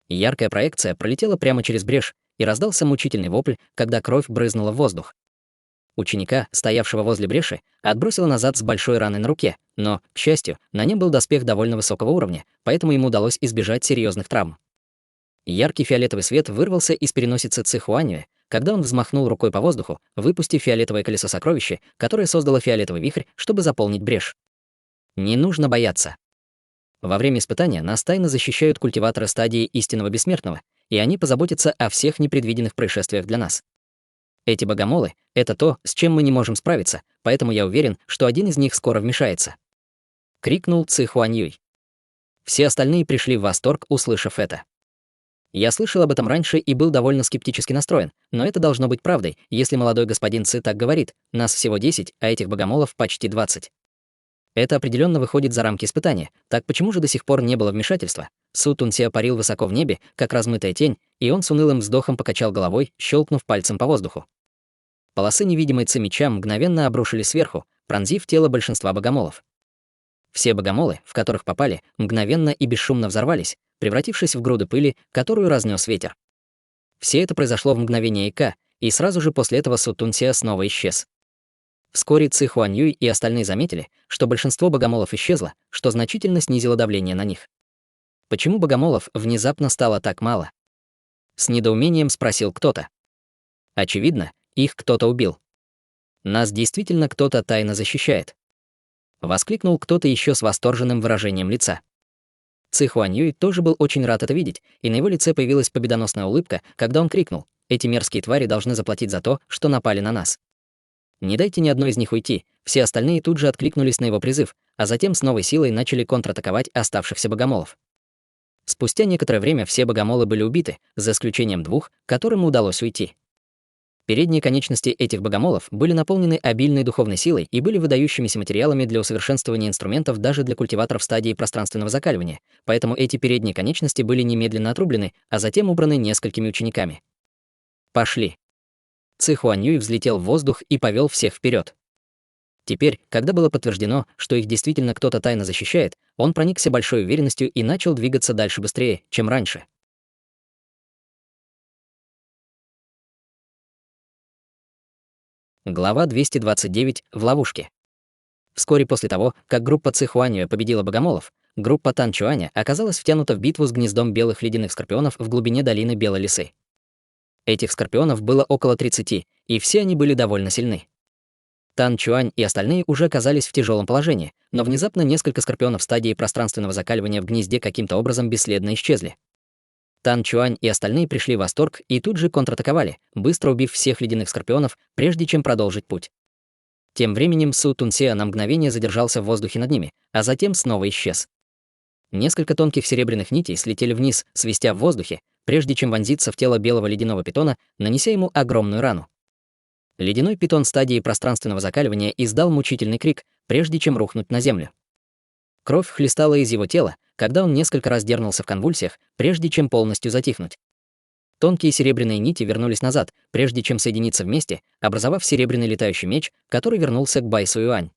Яркая проекция пролетела прямо через брешь, и раздался мучительный вопль, когда кровь брызнула в воздух. Ученика, стоявшего возле бреши, отбросило назад с большой раной на руке, но, к счастью, на нем был доспех довольно высокого уровня, поэтому ему удалось избежать серьезных травм. Яркий фиолетовый свет вырвался из переносицы Ци Хуаньюэ, когда он взмахнул рукой по воздуху, выпустив фиолетовое колесо сокровища, которое создало фиолетовый вихрь, чтобы заполнить брешь. Не нужно бояться. Во время испытания нас тайно защищают культиваторы стадии истинного бессмертного, и они позаботятся о всех непредвиденных происшествиях для нас. Эти богомолы — это то, с чем мы не можем справиться, поэтому я уверен, что один из них скоро вмешается. Крикнул Ци Хуаньюй. Все остальные пришли в восторг, услышав это. Я слышал об этом раньше и был довольно скептически настроен, но это должно быть правдой, если молодой господин Ци так говорит: нас всего 10, а этих богомолов почти 20. Это определенно выходит за рамки испытания. Так почему же до сих пор не было вмешательства? Су Тунсия парил высоко в небе, как размытая тень, и он с унылым вздохом покачал головой, щелкнув пальцем по воздуху. Полосы невидимой Ци меча мгновенно обрушились сверху, пронзив тело большинства богомолов. Все богомолы, в которых попали, мгновенно и бесшумно взорвались, превратившись в груды пыли, которую разнес ветер. Все это произошло в мгновение ока, и сразу же после этого Су Тунсия снова исчез. Вскоре Ци Хуаньюй и остальные заметили, что большинство богомолов исчезло, что значительно снизило давление на них. Почему богомолов внезапно стало так мало? С недоумением спросил кто-то. Очевидно, их кто-то убил. Нас действительно кто-то тайно защищает. Воскликнул кто-то еще с восторженным выражением лица. Ци Хуаньюй тоже был очень рад это видеть, и на его лице появилась победоносная улыбка, когда он крикнул: «Эти мерзкие твари должны заплатить за то, что напали на нас». Не дайте ни одной из них уйти. Все остальные тут же откликнулись на его призыв, а затем с новой силой начали контратаковать оставшихся богомолов. Спустя некоторое время все богомолы были убиты, за исключением 2, которым удалось уйти. Передние конечности этих богомолов были наполнены обильной духовной силой и были выдающимися материалами для усовершенствования инструментов даже для культиваторов стадии пространственного закаливания, поэтому эти передние конечности были немедленно отрублены, а затем убраны несколькими учениками. Пошли. Ци Хуаньюй взлетел в воздух и повел всех вперед. Теперь, когда было подтверждено, что их действительно кто-то тайно защищает, он проникся большой уверенностью и начал двигаться дальше быстрее, чем раньше. Глава 229. В ловушке. Вскоре после того, как группа Ци Хуаньюя победила богомолов, группа Тан Чуаня оказалась втянута в битву с гнездом белых ледяных скорпионов в глубине долины Белой Лисы. Этих скорпионов было около 30, и все они были довольно сильны. Тан Чуань и остальные уже оказались в тяжелом положении, но внезапно несколько скорпионов стадии пространственного закаливания в гнезде каким-то образом бесследно исчезли. Тан Чуань и остальные пришли в восторг и тут же контратаковали, быстро убив всех ледяных скорпионов, прежде чем продолжить путь. Тем временем Су Тунсеа на мгновение задержался в воздухе над ними, а затем снова исчез. Несколько тонких серебряных нитей слетели вниз, свистя в воздухе, прежде чем вонзиться в тело белого ледяного питона, нанеся ему огромную рану. Ледяной питон стадии пространственного закаливания издал мучительный крик, прежде чем рухнуть на землю. Кровь хлестала из его тела, когда он несколько раз дернулся в конвульсиях, прежде чем полностью затихнуть. Тонкие серебряные нити вернулись назад, прежде чем соединиться вместе, образовав серебряный летающий меч, который вернулся к Бай Суюань.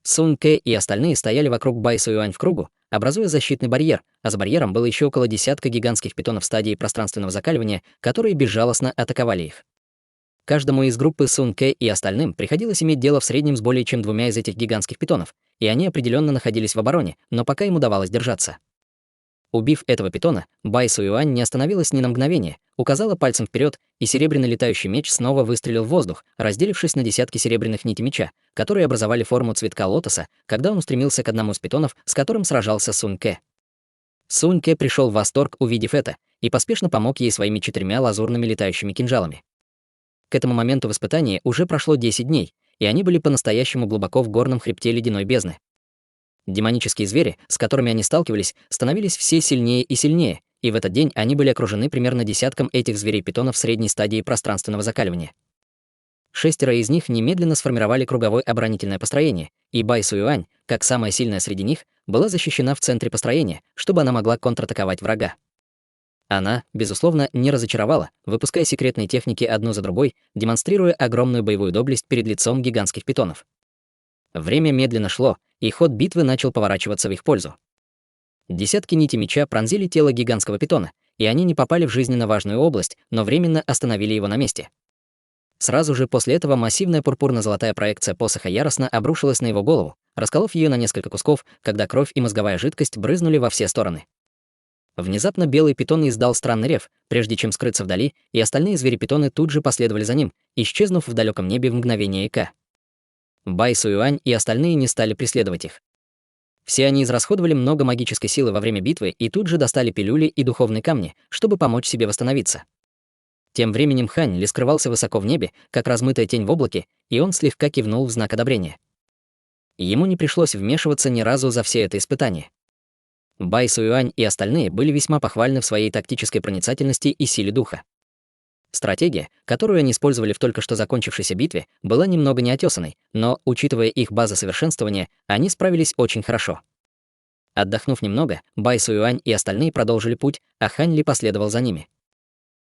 Сун Кэ и остальные стояли вокруг Бай Суюань в кругу, образуя защитный барьер, а за барьером было еще около десятка гигантских питонов стадии пространственного закаливания, которые безжалостно атаковали их. Каждому из группы Сун Кэ и остальным приходилось иметь дело в среднем с более чем 2 из этих гигантских питонов, и они определенно находились в обороне, но пока им удавалось держаться. Убив этого питона, Бай Суюань не остановилась ни на мгновение, указала пальцем вперед, и серебряный летающий меч снова выстрелил в воздух, разделившись на десятки серебряных нитей меча, которые образовали форму цветка лотоса, когда он устремился к одному из питонов, с которым сражался Сун Кэ. Сун Кэ пришел в восторг, увидев это, и поспешно помог ей своими 4 лазурными летающими кинжалами. К этому моменту в испытании уже прошло 10 дней, и они были по-настоящему глубоко в горном хребте ледяной бездны. Демонические звери, с которыми они сталкивались, становились все сильнее и сильнее, и в этот день они были окружены примерно десятком этих зверей-питонов средней стадии пространственного закаливания. 6 из них немедленно сформировали круговое оборонительное построение, и Бай Суюань, как самая сильная среди них, была защищена в центре построения, чтобы она могла контратаковать врага. Она, безусловно, не разочаровала, выпуская секретные техники одну за другой, демонстрируя огромную боевую доблесть перед лицом гигантских питонов. Время медленно шло, и ход битвы начал поворачиваться в их пользу. Десятки нитей меча пронзили тело гигантского питона, и они не попали в жизненно важную область, но временно остановили его на месте. Сразу же после этого массивная пурпурно-золотая проекция посоха яростно обрушилась на его голову, расколов ее на несколько кусков, когда кровь и мозговая жидкость брызнули во все стороны. Внезапно белый питон издал странный рев, прежде чем скрыться вдали, и остальные звери-питоны тут же последовали за ним, исчезнув в далеком небе в мгновение ока. Бай Суюань и остальные не стали преследовать их. Все они израсходовали много магической силы во время битвы и тут же достали пилюли и духовные камни, чтобы помочь себе восстановиться. Тем временем Хань Ли скрывался высоко в небе, как размытая тень в облаке, и он слегка кивнул в знак одобрения. Ему не пришлось вмешиваться ни разу за все это испытание. Бай Суюань и остальные были весьма похвальны в своей тактической проницательности и силе духа. Стратегия, которую они использовали в только что закончившейся битве, была немного неотесанной, но, учитывая их базы совершенствования, они справились очень хорошо. Отдохнув немного, Бай Суюань и остальные продолжили путь, а Хань Ли последовал за ними.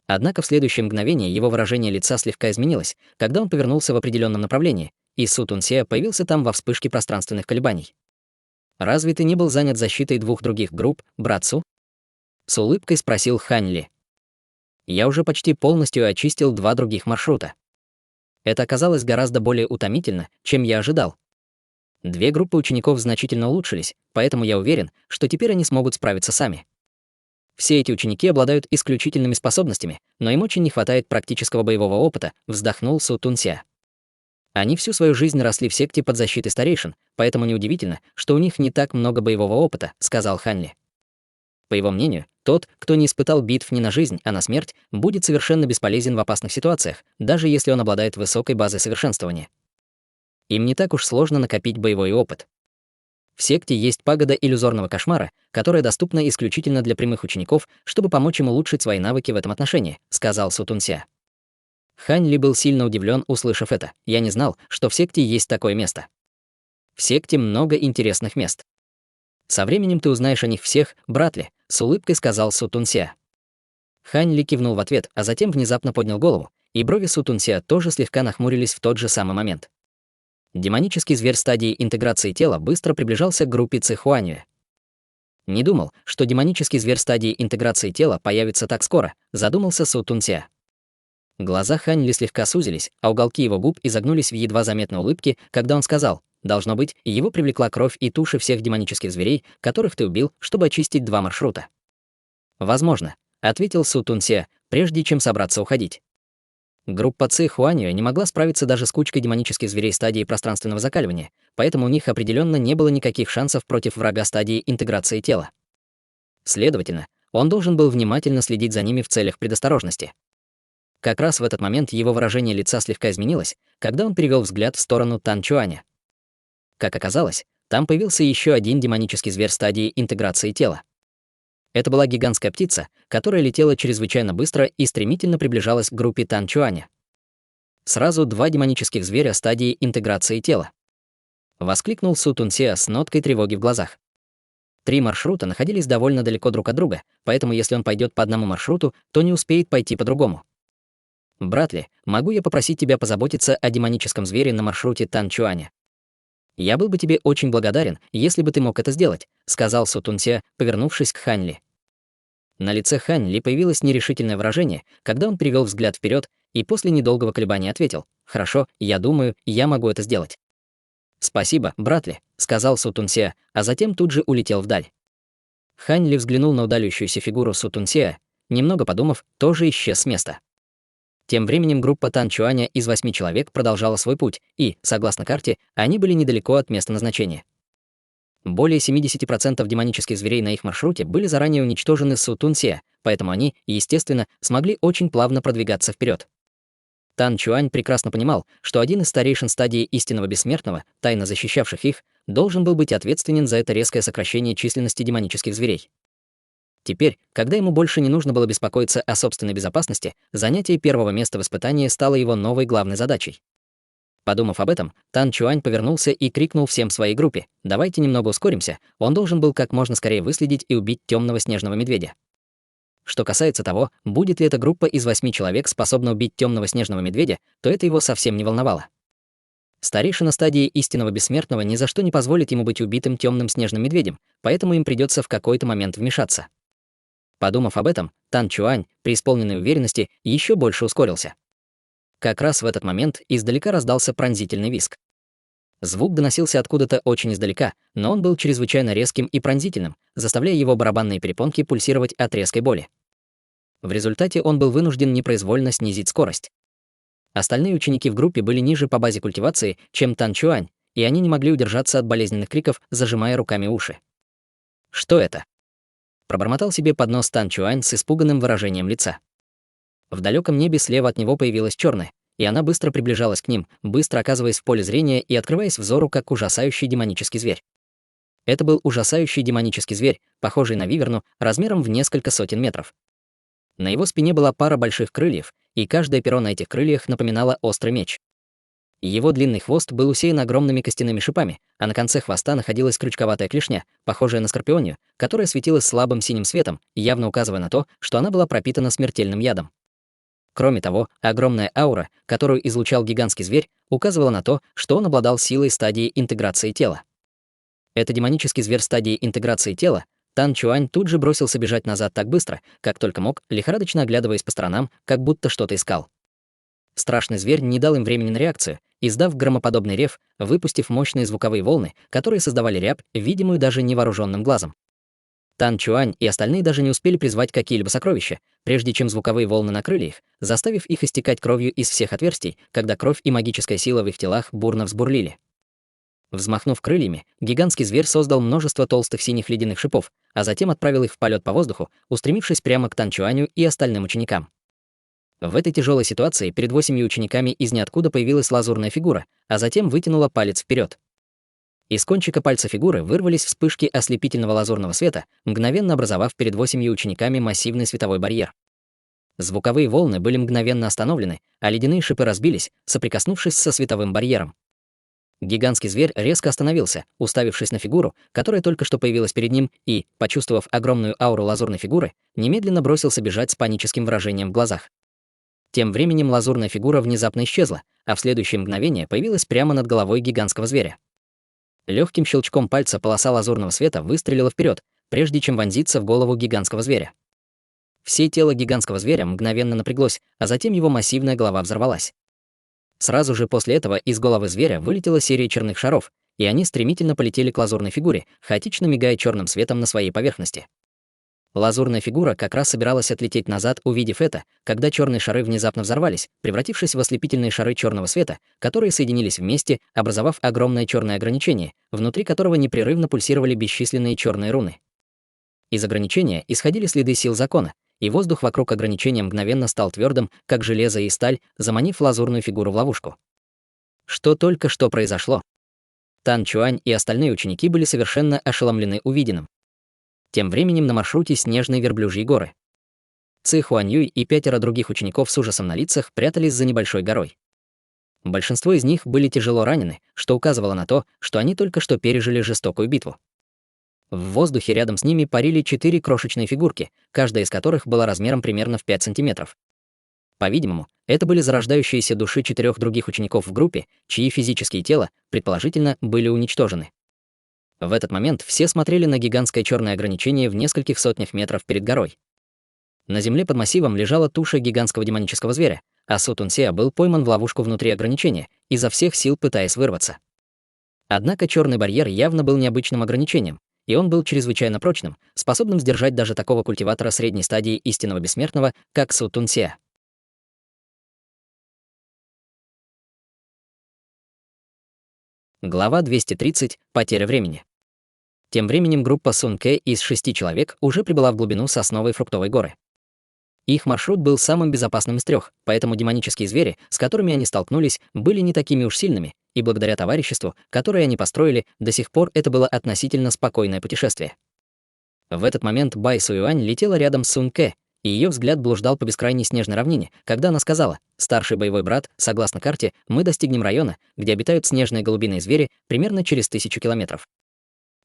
Однако в следующее мгновение его выражение лица слегка изменилось, когда он повернулся в определенном направлении, и Су Тунсеа появился там во вспышке пространственных колебаний. «Разве ты не был занят защитой 2 других групп, брат Су?» С улыбкой спросил Хань Ли. «Я уже почти полностью очистил 2 других маршрута. Это оказалось гораздо более утомительно, чем я ожидал. 2 группы учеников значительно улучшились, поэтому я уверен, что теперь они смогут справиться сами. Все эти ученики обладают исключительными способностями, но им очень не хватает практического боевого опыта», вздохнул Су Тунсеа. Они всю свою жизнь росли в секте под защитой старейшин, поэтому неудивительно, что у них не так много боевого опыта, сказал Хань Ли. По его мнению, тот, кто не испытал битв не на жизнь, а на смерть, будет совершенно бесполезен в опасных ситуациях, даже если он обладает высокой базой совершенствования. Им не так уж сложно накопить боевой опыт. В секте есть пагода иллюзорного кошмара, которая доступна исключительно для прямых учеников, чтобы помочь им улучшить свои навыки в этом отношении, сказал Сутунся. Хань Ли был сильно удивлен, услышав это. Я не знал, что в секте есть такое место. В секте много интересных мест. Со временем ты узнаешь о них всех, брат Ли, с улыбкой сказал Сутунся. Хань Ли кивнул в ответ, а затем внезапно поднял голову, и брови Сутунся тоже слегка нахмурились в тот же самый момент. Демонический зверь стадии интеграции тела быстро приближался к группе Цихуаньюэ. Не думал, что демонический зверь стадии интеграции тела появится так скоро, задумался Сутунся. Глаза Хань Ли слегка сузились, а уголки его губ изогнулись в едва заметной улыбке, когда он сказал: «Должно быть, его привлекла кровь и туши всех демонических зверей, которых ты убил, чтобы очистить 2 маршрута». «Возможно», — ответил Сутунся, прежде чем собраться уходить. Группа Цихуаньюэ не могла справиться даже с кучкой демонических зверей стадии пространственного закаливания, поэтому у них определенно не было никаких шансов против врага стадии интеграции тела. Следовательно, он должен был внимательно следить за ними в целях предосторожности. Как раз в этот момент его выражение лица слегка изменилось, когда он перевел взгляд в сторону Тан Чуаня. Как оказалось, там появился еще один демонический зверь стадии интеграции тела. Это была гигантская птица, которая летела чрезвычайно быстро и стремительно приближалась к группе Тан Чуаня. Сразу 2 демонических зверя стадии интеграции тела. Воскликнул Сутунся с ноткой тревоги в глазах. 3 маршрута находились довольно далеко друг от друга, поэтому если он пойдет по одному маршруту, то не успеет пойти по другому. «Брат Ли, могу я попросить тебя позаботиться о демоническом звере на маршруте Тан Чуаня? Я был бы тебе очень благодарен, если бы ты мог это сделать», сказал Сутунся, повернувшись к Хань Ли. На лице Хань Ли появилось нерешительное выражение, когда он перевел взгляд вперед и после недолгого колебания ответил: «Хорошо, я думаю, я могу это сделать». «Спасибо, брат Ли», сказал Сутунся, а затем тут же улетел вдаль. Хань Ли взглянул на удаляющуюся фигуру Сутунся, немного подумав, тоже исчез с места. Тем временем группа Тан Чуаня из 8 человек продолжала свой путь, и, согласно карте, они были недалеко от места назначения. Более 70% демонических зверей на их маршруте были заранее уничтожены Сутунся, поэтому они, естественно, смогли очень плавно продвигаться вперед. Тан Чуань прекрасно понимал, что один из старейшин стадии истинного бессмертного, тайно защищавших их, должен был быть ответственен за это резкое сокращение численности демонических зверей. Теперь, когда ему больше не нужно было беспокоиться о собственной безопасности, занятие первого места в испытании стало его новой главной задачей. Подумав об этом, Тан Чуань повернулся и крикнул всем своей группе: «Давайте немного ускоримся, он должен был как можно скорее выследить и убить темного снежного медведя». Что касается того, будет ли эта группа из 8 человек способна убить темного снежного медведя, то это его совсем не волновало. Старейшина стадии истинного бессмертного ни за что не позволит ему быть убитым темным снежным медведем, поэтому им придется в какой-то момент вмешаться. Подумав об этом, Тан Чуань, при исполненной уверенности, еще больше ускорился. Как раз в этот момент издалека раздался пронзительный визг. Звук доносился откуда-то очень издалека, но он был чрезвычайно резким и пронзительным, заставляя его барабанные перепонки пульсировать от резкой боли. В результате он был вынужден непроизвольно снизить скорость. Остальные ученики в группе были ниже по базе культивации, чем Тан Чуань, и они не могли удержаться от болезненных криков, зажимая руками уши. «Что это?» Пробормотал себе под нос Тан Чуань с испуганным выражением лица. В далеком небе слева от него появилась черная, и она быстро приближалась к ним, быстро оказываясь в поле зрения и открываясь взору как ужасающий демонический зверь. Это был ужасающий демонический зверь, похожий на виверну, размером в несколько сотен метров. На его спине была пара больших крыльев, и каждое перо на этих крыльях напоминало острый меч. Его длинный хвост был усеян огромными костяными шипами, а на конце хвоста находилась крючковатая клешня, похожая на скорпионью, которая светилась слабым синим светом, явно указывая на то, что она была пропитана смертельным ядом. Кроме того, огромная аура, которую излучал гигантский зверь, указывала на то, что он обладал силой стадии интеграции тела. Это демонический зверь стадии интеграции тела. Тан Чуань тут же бросился бежать назад так быстро, как только мог, лихорадочно оглядываясь по сторонам, как будто что-то искал. Страшный зверь не дал им времени на реакцию, издав громоподобный рев, выпустив мощные звуковые волны, которые создавали рябь, видимую даже невооруженным глазом. Тан Чуань и остальные даже не успели призвать какие-либо сокровища, прежде чем звуковые волны накрыли их, заставив их истекать кровью из всех отверстий, когда кровь и магическая сила в их телах бурно взбурлили. Взмахнув крыльями, гигантский зверь создал множество толстых синих ледяных шипов, а затем отправил их в полет по воздуху, устремившись прямо к Тан Чуаню и остальным ученикам. В этой тяжелой ситуации перед 8 учениками из ниоткуда появилась лазурная фигура, а затем вытянула палец вперед. Из кончика пальца фигуры вырвались вспышки ослепительного лазурного света, мгновенно образовав перед 8 учениками массивный световой барьер. Звуковые волны были мгновенно остановлены, а ледяные шипы разбились, соприкоснувшись со световым барьером. Гигантский зверь резко остановился, уставившись на фигуру, которая только что появилась перед ним, и, почувствовав огромную ауру лазурной фигуры, немедленно бросился бежать с паническим выражением в глазах. Тем временем лазурная фигура внезапно исчезла, а в следующее мгновение появилась прямо над головой гигантского зверя. Легким щелчком пальца полоса лазурного света выстрелила вперед, прежде чем вонзиться в голову гигантского зверя. Все тело гигантского зверя мгновенно напряглось, а затем его массивная голова взорвалась. Сразу же после этого из головы зверя вылетела серия черных шаров, и они стремительно полетели к лазурной фигуре, хаотично мигая черным светом на своей поверхности. Лазурная фигура как раз собиралась отлететь назад, увидев это, когда черные шары внезапно взорвались, превратившись в ослепительные шары черного света, которые соединились вместе, образовав огромное черное ограничение, внутри которого непрерывно пульсировали бесчисленные черные руны. Из ограничения исходили следы сил закона, и воздух вокруг ограничения мгновенно стал твердым, как железо и сталь, заманив лазурную фигуру в ловушку. Что только что произошло? Тан Чуань и остальные ученики были совершенно ошеломлены увиденным. Тем временем на маршруте снежные верблюжьи горы. Ци Хуаньюй и 5 других учеников с ужасом на лицах прятались за небольшой горой. Большинство из них были тяжело ранены, что указывало на то, что они только что пережили жестокую битву. В воздухе рядом с ними парили 4 крошечные фигурки, каждая из которых была размером примерно в 5 сантиметров. По-видимому, это были зарождающиеся души 4 других учеников в группе, чьи физические тела, предположительно, были уничтожены. В этот момент все смотрели на гигантское черное ограничение в нескольких сотнях метров перед горой. На земле под массивом лежала туша гигантского демонического зверя, а Су Тунсеа был пойман в ловушку внутри ограничения, изо всех сил пытаясь вырваться. Однако черный барьер явно был необычным ограничением, и он был чрезвычайно прочным, способным сдержать даже такого культиватора средней стадии истинного бессмертного, как Су Тунсеа. Глава 230. Потеря времени. Тем временем группа Сун Кэ из 6 человек уже прибыла в глубину Сосновой фруктовой горы. Их маршрут был самым безопасным из 3, поэтому демонические звери, с которыми они столкнулись, были не такими уж сильными, и благодаря товариществу, которое они построили, до сих пор это было относительно спокойное путешествие. В этот момент Бай Суюань летела рядом с Сун Кэ, и ее взгляд блуждал по бескрайней снежной равнине, когда она сказала: «Старший боевой брат, согласно карте, мы достигнем района, где обитают снежные голубиные звери, примерно через 1000 километров.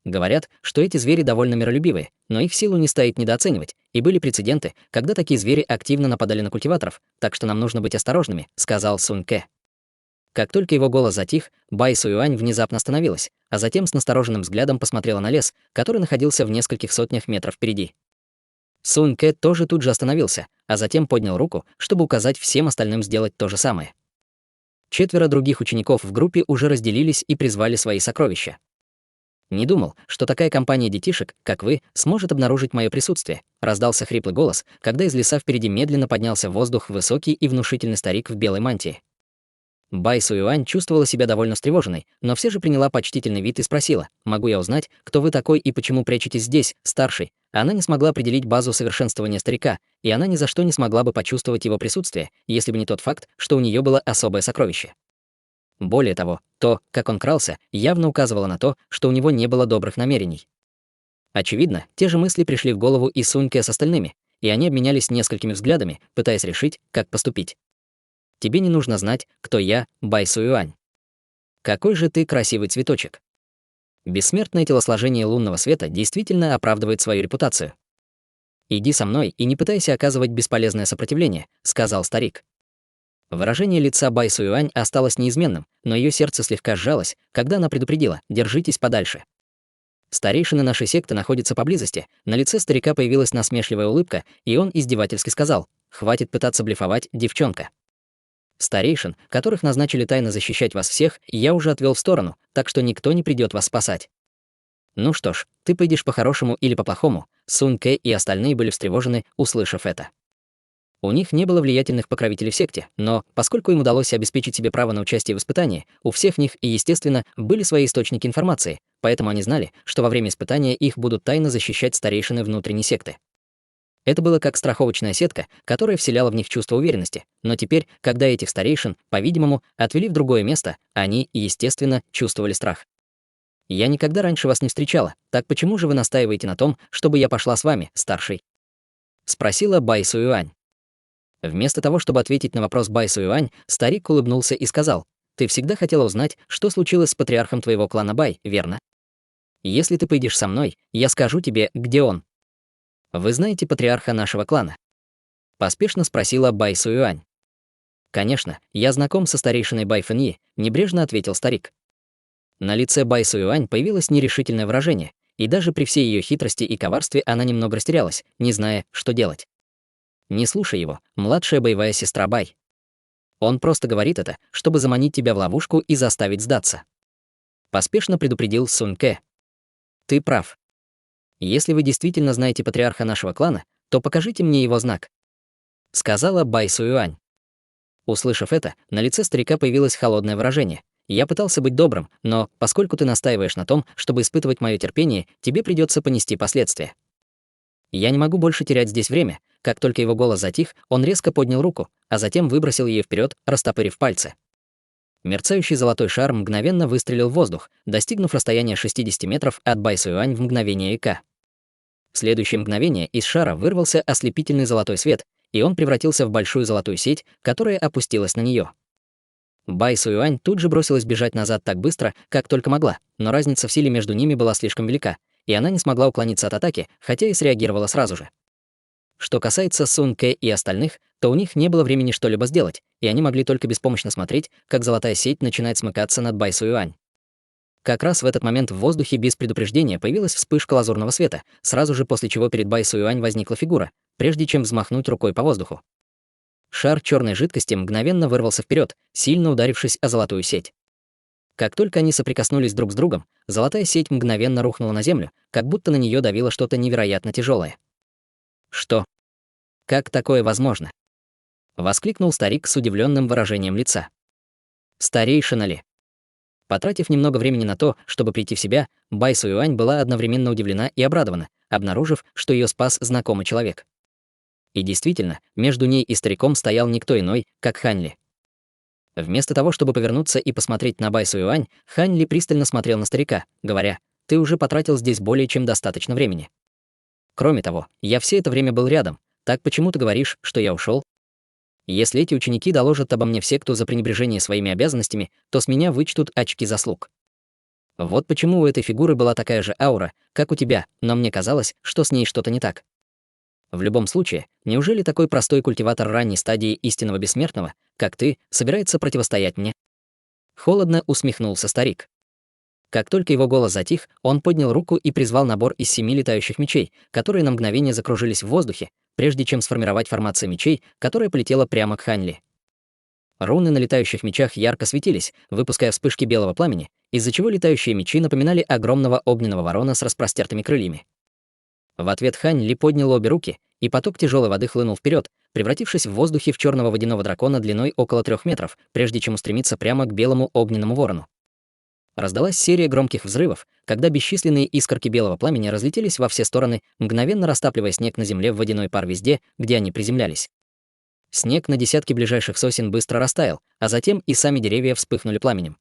Говорят, что эти звери довольно миролюбивые, но их силу не стоит недооценивать, и были прецеденты, когда такие звери активно нападали на культиваторов, так что нам нужно быть осторожными», — сказал Сун Кэ. Как только его голос затих, Бай Суюань внезапно остановилась, а затем с настороженным взглядом посмотрела на лес, который находился в нескольких сотнях метров впереди. Сун Кэ тоже тут же остановился, а затем поднял руку, чтобы указать всем остальным сделать то же самое. 4 других учеников в группе уже разделились и призвали свои сокровища. «Не думал, что такая компания детишек, как вы, сможет обнаружить мое присутствие», — раздался хриплый голос, когда из леса впереди медленно поднялся в воздух высокий и внушительный старик в белой мантии. Бай Суюань чувствовала себя довольно встревоженной, но все же приняла почтительный вид и спросила: «Могу я узнать, кто вы такой и почему прячетесь здесь, старший?» Она не смогла определить базу совершенствования старика, и она ни за что не смогла бы почувствовать его присутствие, если бы не тот факт, что у нее было особое сокровище. Более того, то, как он крался, явно указывало на то, что у него не было добрых намерений. Очевидно, те же мысли пришли в голову и Сун Кэ с остальными, и они обменялись несколькими взглядами, пытаясь решить, как поступить. «Тебе не нужно знать, кто я, Бай Суюань. Какой же ты красивый цветочек. Бессмертное телосложение лунного света действительно оправдывает свою репутацию. Иди со мной и не пытайся оказывать бесполезное сопротивление», — сказал старик. Выражение лица Бай Суюань осталось неизменным, но ее сердце слегка сжалось, когда она предупредила: «Держитесь подальше». Старейшины нашей секты находятся поблизости. На лице старика появилась насмешливая улыбка, и он издевательски сказал: «Хватит пытаться блефовать, девчонка. Старейшин, которых назначили тайно защищать вас всех, я уже отвел в сторону, так что никто не придет вас спасать». «Ну что ж, ты пойдешь по-хорошему или по-плохому», — Сун Кэ и остальные были встревожены, услышав это. У них не было влиятельных покровителей в секте, но, поскольку им удалось обеспечить себе право на участие в испытании, у всех них, естественно, были свои источники информации, поэтому они знали, что во время испытания их будут тайно защищать старейшины внутренней секты. Это было как страховочная сетка, которая вселяла в них чувство уверенности, но теперь, когда этих старейшин, по-видимому, отвели в другое место, они, естественно, чувствовали страх. Я никогда раньше вас не встречала, так почему же вы настаиваете на том, чтобы я пошла с вами, старший?» — спросила Бай Суюань. Вместо того, чтобы ответить на вопрос Бай Суюань, старик улыбнулся и сказал: «Ты всегда хотела узнать, что случилось с патриархом твоего клана Бай, верно? Если ты пойдешь со мной, я скажу тебе, где он». «Вы знаете патриарха нашего клана?» — поспешно спросила Бай Суюань. «Конечно, я знаком со старейшиной Бай Фэньи», — небрежно ответил старик. На лице Бай Суюань появилось нерешительное выражение, и даже при всей ее хитрости и коварстве она немного растерялась, не зная, что делать. «Не слушай его, младшая боевая сестра Бай. Он просто говорит это, чтобы заманить тебя в ловушку и заставить сдаться». Поспешно предупредил Сун Кэ. «Ты прав. Если вы действительно знаете патриарха нашего клана, то покажите мне его знак», — сказала Бай Суюань. Услышав это, на лице старика появилось холодное выражение. «Я пытался быть добрым, но, поскольку ты настаиваешь на том, чтобы испытывать мое терпение, тебе придется понести последствия. Я не могу больше терять здесь время». Как только его голос затих, он резко поднял руку, а затем выбросил ее вперед, растопырив пальцы. Мерцающий золотой шар мгновенно выстрелил в воздух, достигнув расстояния 60 метров от Бай Суюань в мгновение ока. В следующее мгновение из шара вырвался ослепительный золотой свет, и он превратился в большую золотую сеть, которая опустилась на нее. Бай Суюань тут же бросилась бежать назад так быстро, как только могла, но разница в силе между ними была слишком велика, и она не смогла уклониться от атаки, хотя и среагировала сразу же. Что касается Сун Кэ и остальных, то у них не было времени что-либо сделать, и они могли только беспомощно смотреть, как золотая сеть начинает смыкаться над Бай Суюань. Как раз в этот момент в воздухе без предупреждения появилась вспышка лазурного света, сразу же после чего перед Бай Суюань возникла фигура, прежде чем взмахнуть рукой по воздуху. Шар черной жидкости мгновенно вырвался вперед, сильно ударившись о золотую сеть. Как только они соприкоснулись друг с другом, золотая сеть мгновенно рухнула на землю, как будто на нее давило что-то невероятно тяжелое. «Что? Как такое возможно?» — воскликнул старик с удивленным выражением лица. «Старейшина ли?» Потратив немного времени на то, чтобы прийти в себя, Бай Суюань была одновременно удивлена и обрадована, обнаружив, что ее спас знакомый человек. И действительно, между ней и стариком стоял никто иной, как Хань Ли. Вместо того, чтобы повернуться и посмотреть на Бай Суюань, Хань Ли пристально смотрел на старика, говоря: «Ты уже потратил здесь более чем достаточно времени. Кроме того, я все это время был рядом, так почему ты говоришь, что я ушел? Если эти ученики доложат обо мне в секту за пренебрежение своими обязанностями, то с меня вычтут очки заслуг. Вот почему у этой фигуры была такая же аура, как у тебя, но мне казалось, что с ней что-то не так. В любом случае, неужели такой простой культиватор ранней стадии истинного бессмертного, как ты, собирается противостоять мне?» Холодно усмехнулся старик. Как только его голос затих, он поднял руку и призвал набор из 7 летающих мечей, которые на мгновение закружились в воздухе, прежде чем сформировать формацию мечей, которая полетела прямо к Хань Ли. Руны на летающих мечах ярко светились, выпуская вспышки белого пламени, из-за чего летающие мечи напоминали огромного огненного ворона с распростертыми крыльями. В ответ Хань Ли поднял обе руки, и поток тяжелой воды хлынул вперед, превратившись в воздухе в черного водяного дракона длиной около 3 метров, прежде чем устремиться прямо к белому огненному ворону. Раздалась серия громких взрывов, когда бесчисленные искорки белого пламени разлетелись во все стороны, мгновенно растапливая снег на земле в водяной пар везде, где они приземлялись. Снег на десятки ближайших сосен быстро растаял, а затем и сами деревья вспыхнули пламенем.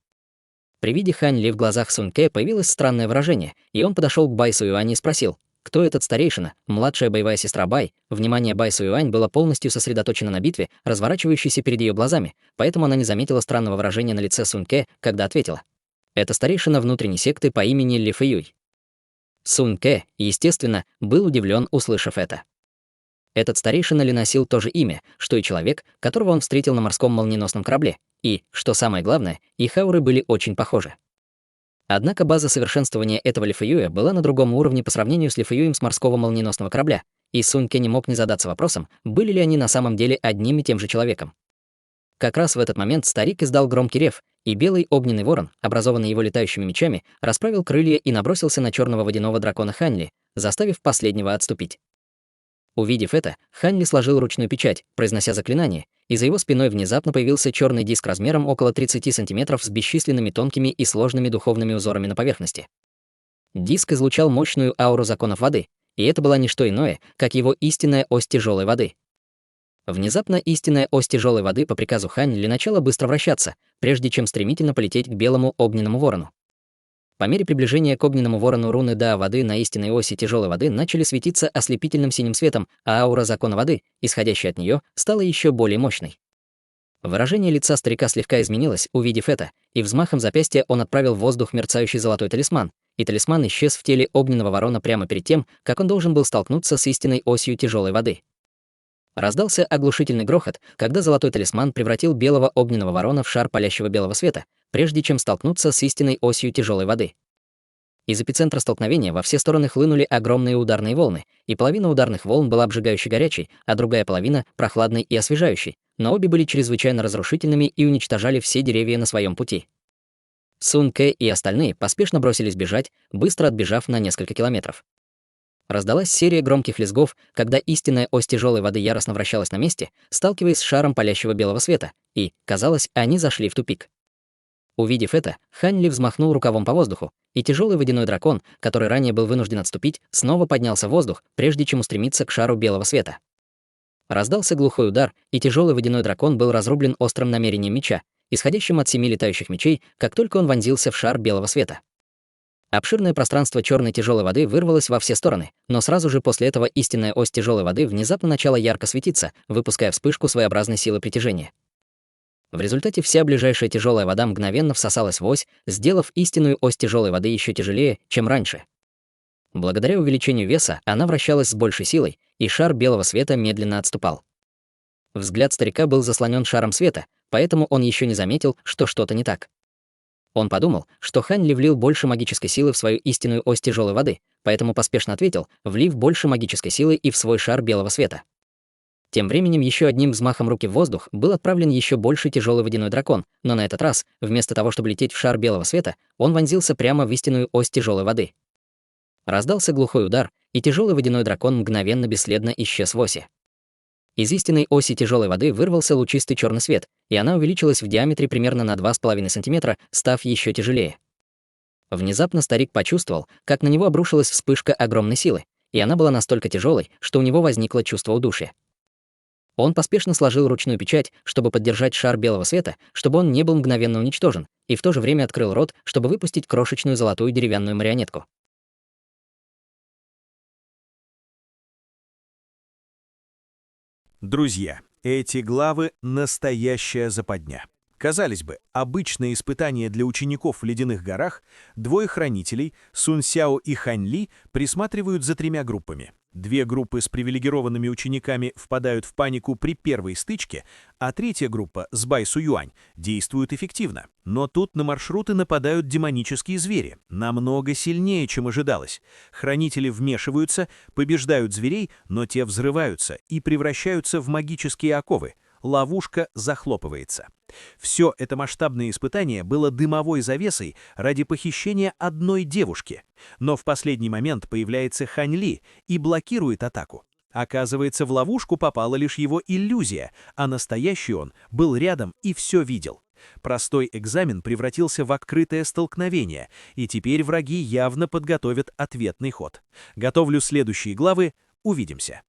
При виде Хань Ли в глазах Сун Кэ появилось странное выражение, и он подошел к Бай Суюань и спросил: «Кто этот старейшина, младшая боевая сестра Бай?» Внимание Бай Суюань было полностью сосредоточено на битве, разворачивающейся перед ее глазами, поэтому она не заметила странного выражения на лице Сун Кэ, когда ответила: «Это старейшина внутренней секты по имени Ли Фэюй». Сун Кэ, естественно, был удивлен, услышав это. Этот старейшина Ли носил то же имя, что и человек, которого он встретил на морском молниеносном корабле, и, что самое главное, их ауры были очень похожи. Однако база совершенствования этого Ли Фэюя была на другом уровне по сравнению с Ли Фэюем с морского молниеносного корабля, и Сун Кэ не мог не задаться вопросом, были ли они на самом деле одним и тем же человеком. Как раз в этот момент старик издал громкий рев, и белый огненный ворон, образованный его летающими мечами, расправил крылья и набросился на черного водяного дракона Хань Ли, заставив последнего отступить. Увидев это, Хань Ли сложил ручную печать, произнося заклинание, и за его спиной внезапно появился черный диск размером около 30 сантиметров с бесчисленными тонкими и сложными духовными узорами на поверхности. Диск излучал мощную ауру законов воды, и это была не что иное, как его истинная ось тяжелой воды. Внезапно истинная ось тяжелой воды по приказу Хань Ли начала быстро вращаться, прежде чем стремительно полететь к белому огненному ворону. По мере приближения к огненному ворону руны Да воды на истинной оси тяжелой воды начали светиться ослепительным синим светом, а аура закона воды, исходящая от нее, стала еще более мощной. Выражение лица старика слегка изменилось, увидев это, и взмахом запястья он отправил в воздух мерцающий золотой талисман, и талисман исчез в теле огненного ворона прямо перед тем, как он должен был столкнуться с истинной осью тяжелой воды. Раздался оглушительный грохот, когда золотой талисман превратил белого огненного ворона в шар палящего белого света, прежде чем столкнуться с истинной осью тяжелой воды. Из эпицентра столкновения во все стороны хлынули огромные ударные волны, и половина ударных волн была обжигающе горячей, а другая половина — прохладной и освежающей, но обе были чрезвычайно разрушительными и уничтожали все деревья на своем пути. Сун Кэ и остальные поспешно бросились бежать, быстро отбежав на несколько километров. Раздалась серия громких лязгов, когда истинная ось тяжелой воды яростно вращалась на месте, сталкиваясь с шаром палящего белого света, и, казалось, они зашли в тупик. Увидев это, Хань Ли взмахнул рукавом по воздуху, и тяжелый водяной дракон, который ранее был вынужден отступить, снова поднялся в воздух, прежде чем устремиться к шару белого света. Раздался глухой удар, и тяжелый водяной дракон был разрублен острым намерением меча, исходящим от 7 летающих мечей, как только он вонзился в шар белого света. Обширное пространство черной тяжелой воды вырвалось во все стороны, но сразу же после этого истинная ось тяжелой воды внезапно начала ярко светиться, выпуская вспышку своеобразной силы притяжения. В результате вся ближайшая тяжелая вода мгновенно всосалась в ось, сделав истинную ось тяжелой воды еще тяжелее, чем раньше. Благодаря увеличению веса она вращалась с большей силой, и шар белого света медленно отступал. Взгляд старика был заслонен шаром света, поэтому он еще не заметил, что что-то не так. Он подумал, что Хань Ли влил больше магической силы в свою истинную ось тяжелой воды, поэтому поспешно ответил, влив больше магической силы и в свой шар белого света. Тем временем еще одним взмахом руки в воздух был отправлен еще больше тяжелый водяной дракон, но на этот раз, вместо того, чтобы лететь в шар белого света, он вонзился прямо в истинную ось тяжелой воды. Раздался глухой удар, и тяжелый водяной дракон мгновенно бесследно исчез в оси. Из истинной оси тяжелой воды вырвался лучистый черный свет, и она увеличилась в диаметре примерно на 2,5 см, став еще тяжелее. Внезапно старик почувствовал, как на него обрушилась вспышка огромной силы, и она была настолько тяжелой, что у него возникло чувство удушья. Он поспешно сложил ручную печать, чтобы поддержать шар белого света, чтобы он не был мгновенно уничтожен, и в то же время открыл рот, чтобы выпустить крошечную золотую деревянную марионетку. Друзья, эти главы — настоящая западня. Казалось бы, обычное испытание для учеников в ледяных горах, двое хранителей, Сун Сяо и Хань Ли, присматривают за 3 группами. 2 группы с привилегированными учениками впадают в панику при первой стычке, а 3-я группа с Бай Суюань действует эффективно. Но тут на маршруты нападают демонические звери, намного сильнее, чем ожидалось. Хранители вмешиваются, побеждают зверей, но те взрываются и превращаются в магические оковы. Ловушка захлопывается. Все это масштабное испытание было дымовой завесой ради похищения одной девушки. Но в последний момент появляется Хань Ли и блокирует атаку. Оказывается, в ловушку попала лишь его иллюзия, а настоящий он был рядом и все видел. Простой экзамен превратился в открытое столкновение, и теперь враги явно подготовят ответный ход. Готовлю следующие главы. Увидимся.